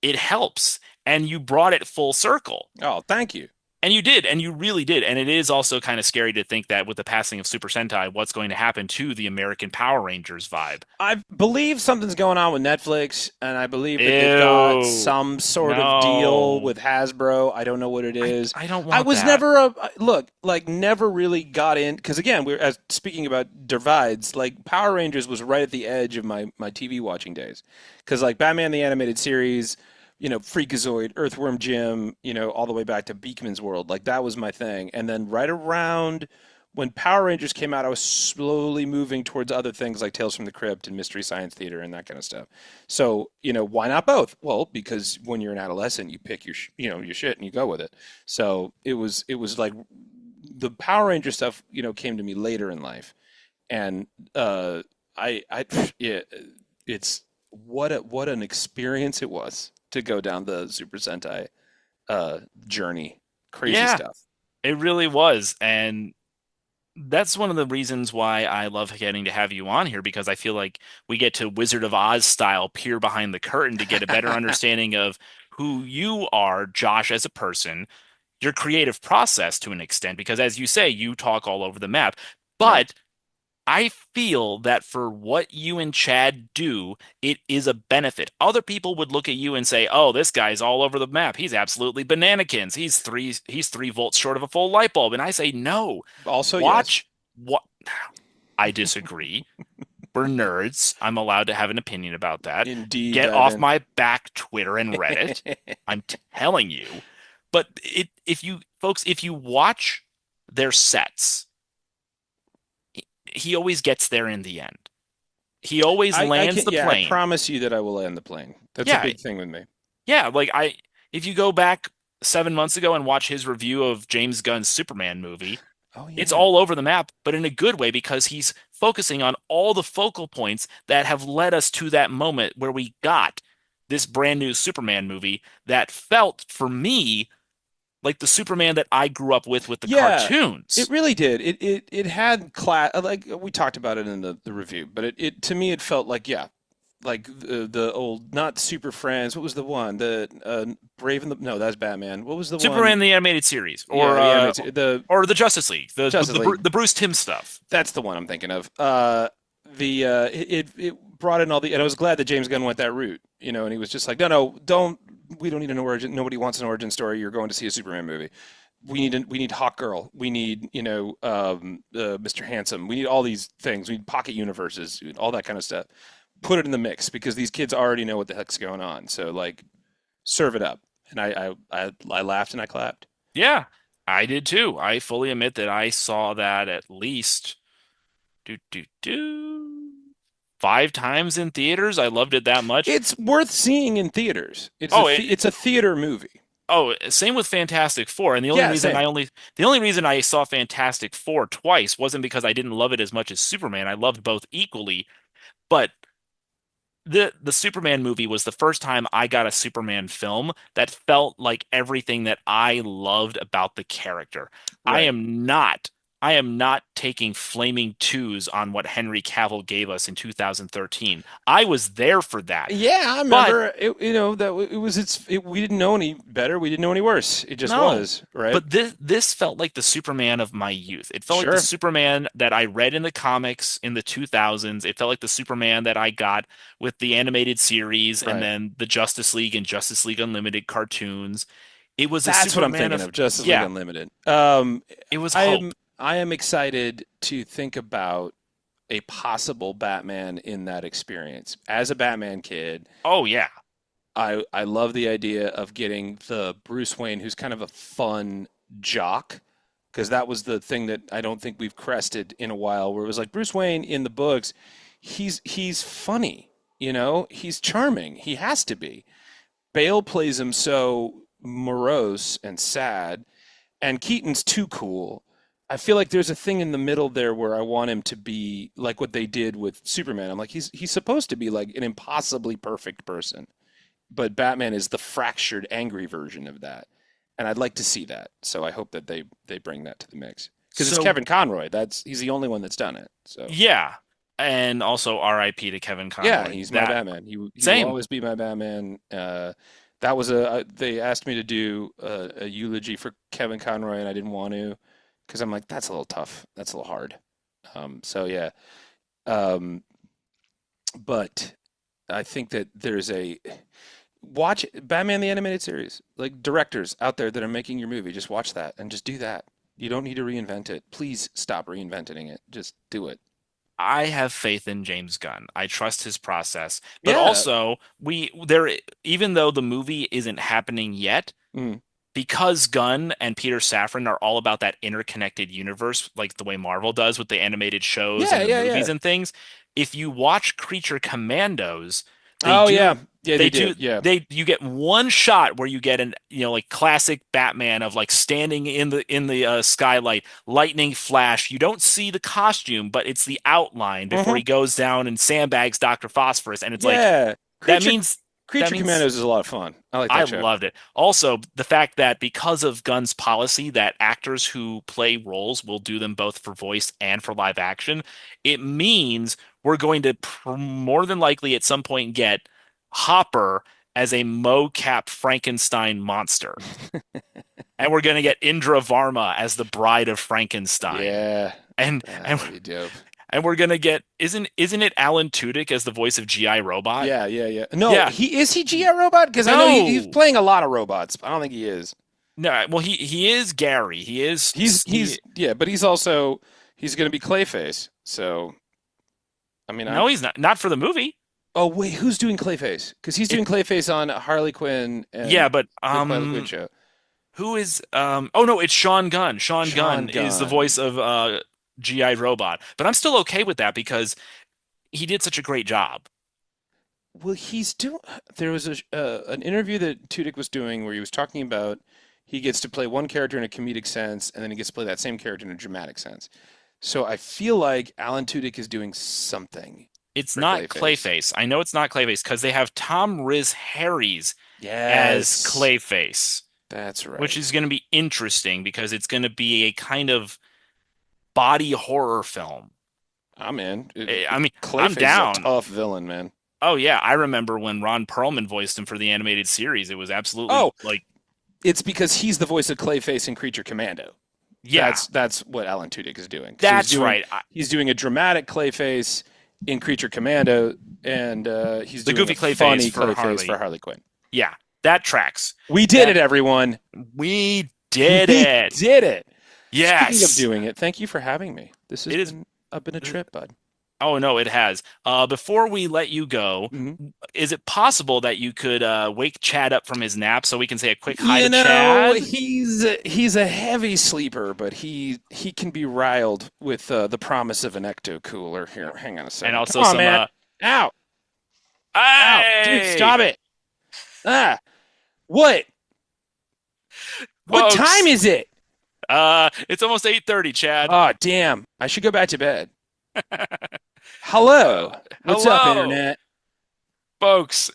it helps. And you brought it full circle. Oh, thank you. And you did, and you really did. And it is also kind of scary to think that with the passing of Super Sentai, what's going to happen to the American Power Rangers vibe. I believe something's going on with Netflix, and I believe that they've got Ew. some sort of deal No. with Hasbro. I don't know what it is. I don't I want was that. never look, like, never really got in, because again, we're as speaking about divides. Like, Power Rangers was right at the edge of my TV watching days, because like Batman the Animated Series, Freakazoid, Earthworm Jim, all the way back to Beakman's World. Like, that was my thing. And then right around when Power Rangers came out, I was slowly moving towards other things like Tales from the Crypt and Mystery Science Theater and that kind of stuff. So, why not both? Well, because when you're an adolescent, you pick your shit and you go with it. So it was like the Power Ranger stuff, came to me later in life, and I yeah, it's what an experience it was to go down the Super Sentai journey. Crazy Yeah, stuff. it really was. And that's one of the reasons why I love getting to have you on here because I feel like we get to Wizard of Oz style peer behind the curtain to get a better understanding of who you are, Josh, as a person, your creative process to an extent, because as you say, you talk all over the map. Yeah. But I feel that for what you and Chad do, it is a benefit. Other people would look at you and say, "Oh, this guy's all over the map. He's absolutely bananakins. He's 3 volts short of a full light bulb." And I say, "No. Also, yes. Watch what I disagree. We're nerds. I'm allowed to have an opinion about that. Indeed, Get off Ivan. my back, Twitter and Reddit. I'm telling you." But if you watch their sets, he always gets there in the end. He always I lands can, the yeah, I plane. promise you that I will land the plane. That's a Yeah, big thing with me. yeah. If you go back 7 months ago and watch his review of James Gunn's Superman movie, Oh it's yeah. all over the map, but in a good way because he's focusing on all the focal points that have led us to that moment where we got this brand new Superman movie that felt, for me, like the Superman that I grew up with the Yeah, it cartoons. really did. It had class, like we talked about it in the review, but it to me it felt like, yeah, like the old, not Super Friends. What was the one? The Brave and the, no, that's Batman. What was the one? Superman the animated series, Yeah, the animated, the or the Justice League, Justice League. the Bruce Timm stuff. That's the one I'm thinking of. It brought in all the, and I was glad that James Gunn went that route, and he was just like, no, no, don't, we don't need an origin. Nobody wants an origin story. You're going to see a Superman movie. We need Hawk Girl. We need, Mr. Handsome. We need all these things. We need pocket universes, all that kind of stuff. Put it in the mix because these kids already know what the heck's going on. So like, serve it up. And I laughed and I clapped. Yeah, I did too. I fully admit that I saw that at least do do do 5 times in theaters. I loved it that much. It's worth seeing in theaters. Oh, It's a theater movie. same with Fantastic Four. And Yeah, same. the only reason I saw Fantastic Four twice wasn't because I didn't love it as much as Superman. I loved both equally, but the Superman movie was the first time I got a Superman film that felt like everything that I loved about the character. I Right. am not I am not taking flaming twos on what Henry Cavill gave us in 2013. I was there for that. Yeah, I But remember it, that it was we didn't know any better, we didn't know any worse. It just no. was, right? But this felt like the Superman of my youth. It felt like the Sure. Superman that I read in the comics in the 2000s. It felt like the Superman that I got with the animated series and Right. then the Justice League and Justice League Unlimited cartoons. It was a That's what I'm Superman thinking of, of, Justice League yeah, Unlimited. it was I hope. am I am excited to think about a possible Batman in that experience. As a Batman kid, Oh yeah. I love the idea of getting the Bruce Wayne who's kind of a fun jock, because that was the thing that I don't think we've crested in a while, where it was like Bruce Wayne in the books, he's funny, he's charming. He has to be. Bale plays him so morose and sad, and Keaton's too cool. I feel like there's a thing in the middle there where I want him to be like what they did with Superman. I'm like, he's supposed to be like an impossibly perfect person, but Batman is the fractured, angry version of that, and I'd like to see that. So I hope that they bring that to the mix because it's So Kevin Conroy. He's the only one that's done it. So yeah, and also R.I.P. to Kevin yeah, Conroy. he's my That Batman. He will same. always be my Batman. That was they asked me to do a eulogy for Kevin Conroy, and I didn't want to because I'm like, that's a little tough. That's a little hard. So yeah, um, but I think that there's a watch Batman the animated series. Like directors out there that are making your movie, just watch that and just do that. You don't need to reinvent it. Please stop reinventing it. Just do it. I have faith in James Gunn. I trust his process. But Yeah. also, even though the movie isn't happening yet, Mm. because Gunn and Peter Safran are all about that interconnected universe, like the way Marvel does with the animated shows Yeah, and the yeah, yeah. movies and things. If you watch Creature Commandos, they Oh do yeah. Yeah, they did. Yeah. you get one shot where you get an like classic Batman of like standing in the skylight, lightning flash. You don't see the costume, but it's the outline before Hmm. he goes down and sandbags Dr. Phosphorus, and it's like Yeah. that Creature means that Creature means Commandos is a lot of fun. I like I that show. loved it. Also, the fact that because of Gunn's policy that actors who play roles will do them both for voice and for live action, it means we're going to more than likely at some point get Hopper as a mocap Frankenstein monster. And we're going to get Indra Varma as the bride of Frankenstein. Yeah. And and That'd be dope. and we're going to get isn't it Alan Tudyk as the voice of GI Robot? Yeah, yeah, yeah. No, Yeah. he G.I. Robot? Because I know he's No. playing a lot of robots. But I don't think he is. No, well he is Gary. He is He's yeah, but he's gonna be Clayface. So I mean no, he's not for the movie. oh wait, who's doing Clayface? Because he's It doing Clayface on Harley Quinn yeah, and but the Harley Quinn show. who is oh no, it's Sean Gunn. Sean Sean Gunn is the Gunn. voice of GI Robot. But I'm still okay with that because he did such a great job. Well, he's doing. There was an interview that Tudyk was doing where he was talking about he gets to play one character in a comedic sense, and then he gets to play that same character in a dramatic sense. So I feel like Alan Tudyk is doing something It's for not Clayface. Clayface. I know it's not Clayface because they have Tom Riz Harries as Yes, Clayface, that's which right. is going to be interesting because it's going to be a kind of body horror film. I'm in. I mean, I'm Clayface is a down. tough villain, man. Oh yeah, I remember when Ron Perlman voiced him for the animated series. It was absolutely Oh, like, it's because he's the voice of Clayface in Creature Commando. yeah, That's what Alan Tudyk is doing. So that's right. he's doing a dramatic Clayface in Creature Commando, and he's The doing goofy a Clayface funny for Clayface for Harley. Harley Quinn. Yeah, that tracks. We did That it, everyone. we did We it. did it. Speaking of Yes, doing it, thank you for having me. This has it is. been a trip, bud. Oh no, it has. Before we let you go, Mhm. is it possible that you could wake Chad up from his nap so we can say a quick hi You to know, Chad? he's a heavy sleeper, but he can be riled with the promise of an ecto cooler. Here, hang on a And second. Come also on, some man. Ow, ow, dude, hey, stop it. Ah, what? What time folks. is it? It's almost 8:30, Chad. Oh, damn. I should go back to bed. Hello. What's up, Hello, internet? folks.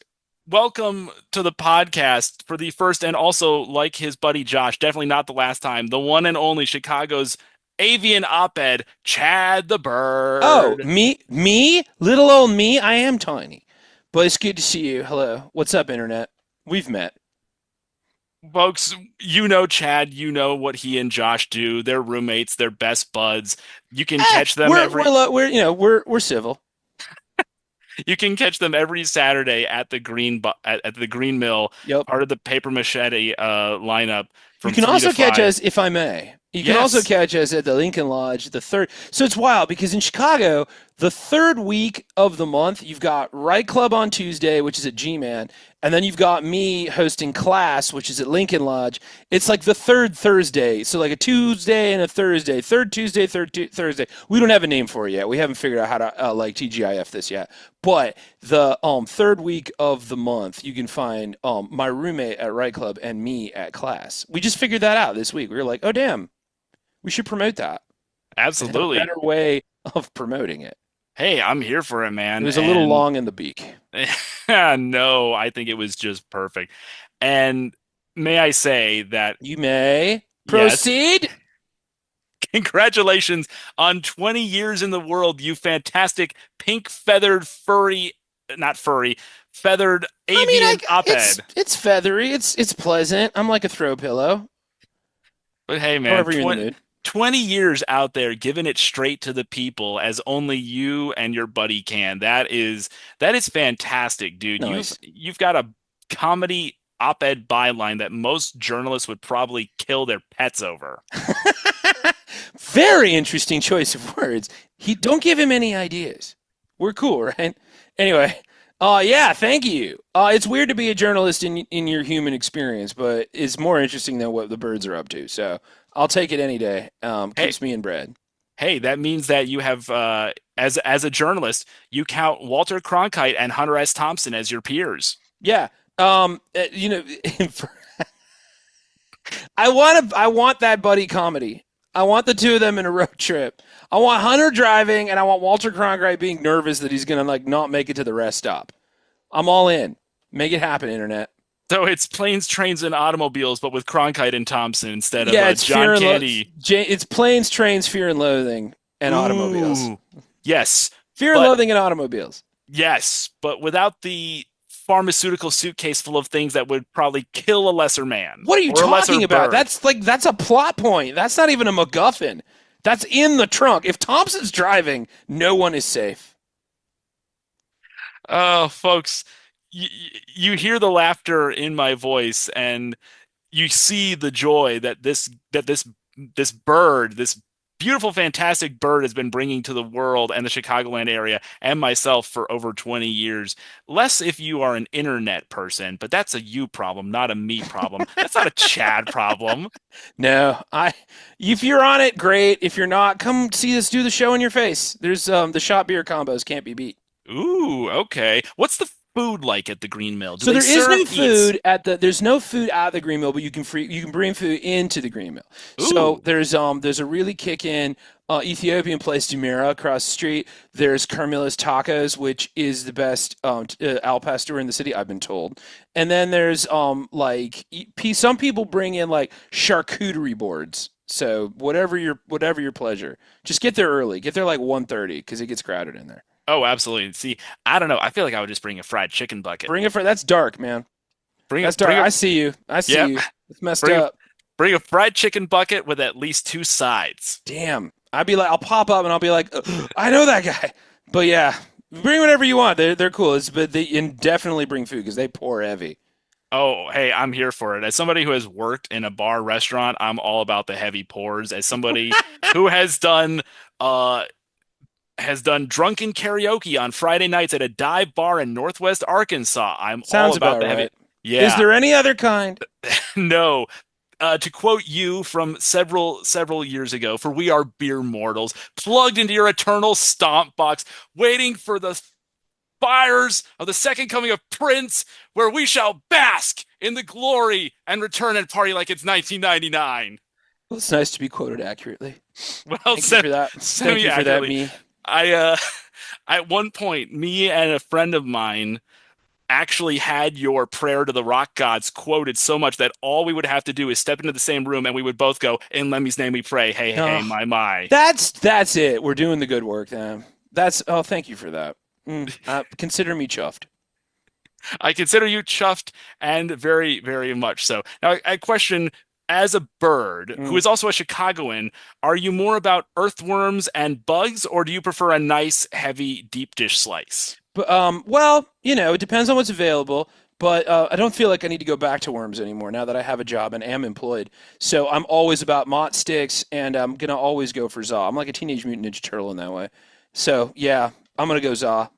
Welcome to the podcast for the first and also, like his buddy Josh, definitely not the last time, the one and only Chicago's avian op-ed, Chad the Oh, Bird. me, little old me. I am tiny, but it's good to see you. Hello. What's up, internet? We've met. Folks, you know Chad, you know what he and Josh do. They're roommates, they're best buds. You can catch them every We're civil. you can catch them every Saturday at the at the Green Mill, Yep. part of the Paper Machete lineup You from can 3 to also catch 5. us, if I may. You can also Yes. catch us at the Lincoln Lodge, the third. So it's wild because in Chicago, The third week of the month, you've got Right Club on Tuesday, which is at G-Man, and then you've got me hosting Class, which is at Lincoln Lodge. It's like the third Thursday, so like a Tuesday and a Thursday, third Tuesday, Thursday. We don't have a name for it yet. We haven't figured out how to like TGIF this yet. But the third week of the month, you can find my roommate at Right Club and me at Class. We just figured that out this week. We were like, oh damn, we should promote that. Have a Absolutely. better way of promoting it. Hey, I'm here for it, It man. was a little long in the beak. No, I think it was just perfect. And may I say that, You may yes, proceed. congratulations on 20 years in the world, you fantastic pink feathered furry, not furry, feathered I mean, avian op-ed. it's feathery. It's pleasant. I'm like a throw pillow. But hey, man, However you're in the mood. 20 years out there giving it straight to the people as only you and your buddy can. That is fantastic, dude. Nice. You've got a comedy op-ed byline that most journalists would probably kill their pets over. Very interesting choice of words. He don't give him any ideas. We're cool, right? Anyway, yeah, thank you. It's weird to be a journalist in your human experience, but it's more interesting than what the birds are up to. So I'll take it any day. Hey, Keeps me in bread. hey, that means that you have as a journalist, you count Walter Cronkite and Hunter S. Thompson as your peers. Yeah. You know, I want that buddy comedy. I want the two of them in a road trip. I want Hunter driving, and I want Walter Cronkite being nervous that he's gonna like not make it to the rest stop. I'm all in. Make it happen, internet. So it's planes, trains, and automobiles, but with Cronkite and Thompson instead of Yeah, it's John Candy. It's planes, trains, fear and loathing, and automobiles. Ooh, yes, Fear and but loathing and automobiles. yes, but without the pharmaceutical suitcase full of things that would probably kill a lesser man What are you or a lesser talking about? bird. That's a plot point. That's not even a MacGuffin. That's in the trunk. If Thompson's driving, no one is safe. Oh, folks, you hear the laughter in my voice, and you see the joy that this bird, this beautiful, fantastic bird, has been bringing to the world and the Chicagoland area and myself for over 20 years. Less if you are an internet person, but that's a you problem, not a me problem. That's not a Chad problem. No, if you're on it, great. If you're not, come see us do the show in your face. There's the shot beer combos can't be beat. Ooh, okay. What's the food like at the Green Mill? Do So they there is serve no eats? food there's no food at the Green Mill, but you can bring food into the Green Mill. So Ooh, there's a really kick-in Ethiopian place, Jumeirah, across the street. There's Carmilla's Tacos, which is the best al pastor in the city, I've been told. And then there's some people bring in like charcuterie boards. So whatever your pleasure. Just get there early. Get there like 1:30 because it gets crowded in there. oh, absolutely. See, I don't know. I feel like I would just bring a fried chicken bucket. Bring it for that's dark, man. Bring a That's dark. bring a I see you. I see yeah. you. It's messed Bring a up. bring a fried chicken bucket with at least two sides. Damn. I'll pop up and I'll be like, I know that guy. But yeah, bring whatever you want. They're cool. But and definitely bring food because they pour heavy. Oh, hey, I'm here for it. As somebody who has worked in a bar restaurant, I'm all about the heavy pours. As somebody who uh has done drunken karaoke on Friday nights at a dive bar in Northwest Arkansas, I'm all Sounds about about the heavy. right. Is Yeah, there any other kind? no. To quote you from several years ago, for we are beer mortals, plugged into your eternal stomp box, waiting for the fires of the second coming of Prince, where we shall bask in the glory and return and party like it's 1999. Well, it's nice to be quoted accurately. Well, Thank you for that. Thank you for that, semi-accurately. me. I at one point, me and a friend of mine actually had your prayer to the rock gods quoted so much that all we would have to do is step into the same room and we would both go, "In Lemmy's name we pray. Hey, hey, hey, Oh, my." that's it. We're doing the good work then. Thank you for that. Consider me chuffed. I consider you chuffed and very, very much so. Now, I question, as a bird who Mm. is also a Chicagoan, are you more about earthworms and bugs, or do you prefer a nice, heavy, deep dish slice? But well, it depends on what's available. But I don't feel like I need to go back to worms anymore now that I have a job and am employed. So I'm always about mott sticks, and I'm gonna always go for za. I'm like a Teenage Mutant Ninja Turtle in that way. So yeah, I'm gonna go za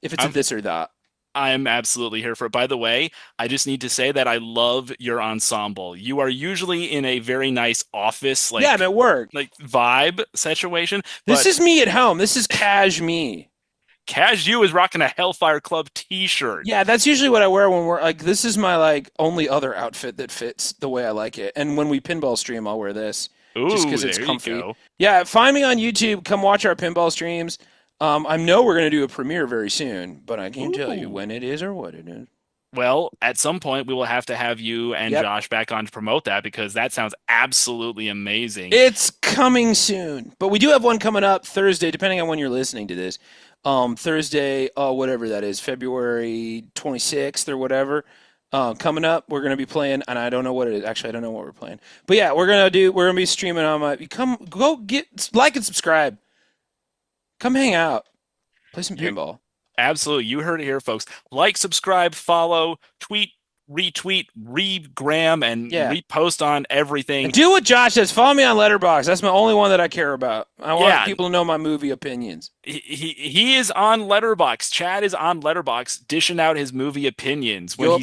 if it's a I'm this or that. I'm absolutely here for it. By the way, I just need to say that I love your ensemble. You are usually in a very nice office Yeah, I'm at work. like vibe situation, This but is me at home. This is cash me. Cash U is rocking a Hellfire Club t-shirt. Yeah, that's usually what I wear when we're like. This is my like only other outfit that fits the way I like it. And when we pinball stream, I'll wear this just Ooh, because it's there you comfy. go. Yeah, find me on YouTube. Come watch our pinball streams. I know we're gonna do a premiere very soon, but I can't tell you Ooh. when it is or what it is. Well, at some point we will have to have you and Yep, Josh back on to promote that because that sounds absolutely amazing. it's coming soon. But we do have one coming up Thursday, depending on when you're listening to this. Thursday, whatever that is, February 26th or whatever. Coming up, we're gonna be playing, and I don't know what it is. Actually, I don't know what we're playing. But yeah, we're gonna be streaming on my. Go get like and subscribe. Come hang out, play some You pinball. absolutely, you heard it here, folks. Like, subscribe, follow, tweet, retweet, regram, and Yeah, repost on everything. and do what Josh says. Follow me on Letterboxd. That's my only one that I care about. I want Yeah, people to know my movie opinions. he is on Letterbox. Chad is on Letterbox, dishing out his movie opinions Yup.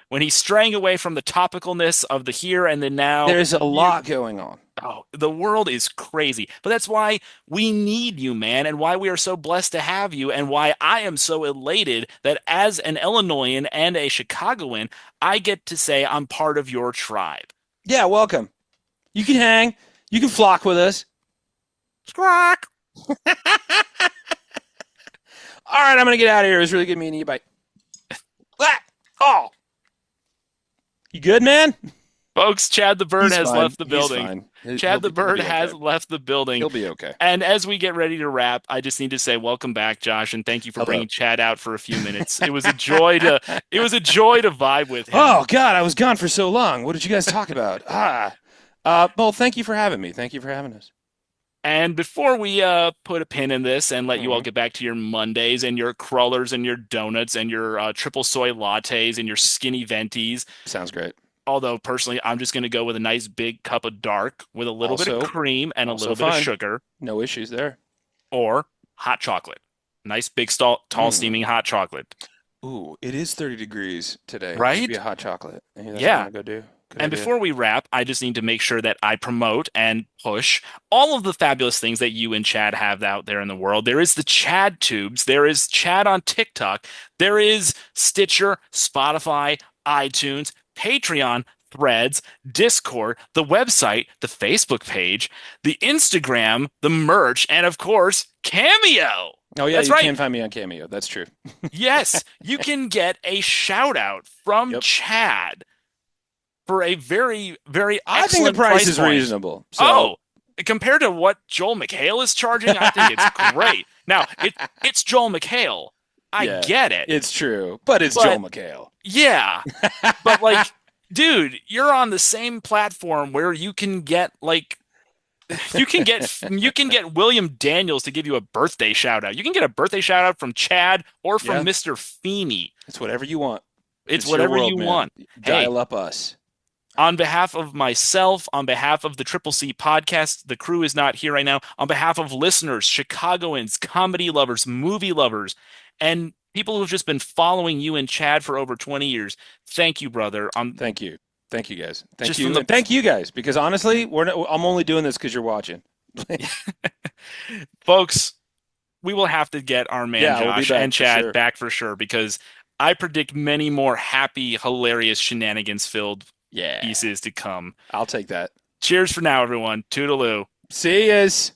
when he's straying away from the topicalness of the here and the now. There's a You lot going on. Oh, the world is crazy. But that's why we need you, man, and why we are so blessed to have you, and why I am so elated that as an Illinoisan and a Chicagoan, I get to say I'm part of your tribe. Yeah, welcome. You can hang. You can flock with us. Squawk! All right, I'm gonna get out of here. It was really good meeting you. Bye. Ah! Oh, you good, man? Folks, Chad the Bird He's has fine. left the He's building. fine. Chad the He'll Bird be has okay. left the building. He'll be okay. And as we get ready to wrap, I just need to say welcome back, Josh, and thank you for Hello. bringing Chad out for a few minutes. It was a joy to vibe with him. Oh God, I was gone for so long. What did you guys talk about? Well, thank you for having me. Thank you for having us. And before we put a pin in this and let you all Mhm. get back to your Mondays and your crullers and your donuts and your triple soy lattes and your skinny ventis, Sounds great. although personally I'm just going to go with a nice big cup of dark with a little bit of Also, cream and a also little bit of fine. sugar, No issues there. or hot chocolate. Nice big tall steaming hot chocolate, Ooh, it is 30 degrees today. right? Maybe a hot chocolate. Maybe that's Yeah. what I'm gonna go do. Good And idea. before we wrap, I just need to make sure that I promote and push all of the fabulous things that you and Chad have out there in the world. There is the Chad Tubes, there is Chad on TikTok, there is Stitcher, Spotify, iTunes, Patreon, Threads, Discord, the website, the Facebook page, the Instagram, the merch, and of course, Cameo. Oh yeah, That's you right. can find me on Cameo. That's true. Yes, you can get a shout out from Yep. Chad for a very, very I think the excellent price is point. reasonable. So Oh, compared to what Joel McHale is charging, I think it's great. Now, it's Joel McHale. I yeah, get it. it's true, but it's But Joel McHale. yeah, but like, dude, you're on the same platform where you can get like you can get William Daniels to give you a birthday shout out. You can get a birthday shout out from Chad or from Yeah. Mr. Feeney. It's whatever you want. It's your whatever world, you man. want. Hey, Dial up us. on behalf of myself, on behalf of the Triple C podcast, the crew is not here right now. On behalf of listeners, Chicagoans, comedy lovers, movie lovers, and people who've just been following you and Chad for over 20 years, thank you, brother. Thank you. Thank you guys. Thank Just you. from the- And thank you guys because honestly, I'm only doing this because you're watching. Folks, we will have to get our man Yeah, we'll be Josh back and for Chad sure. back for sure because I predict many more happy, hilarious, shenanigans filled Yeah. pieces to come. I'll take that. Cheers for now, everyone. Toodaloo. See yous.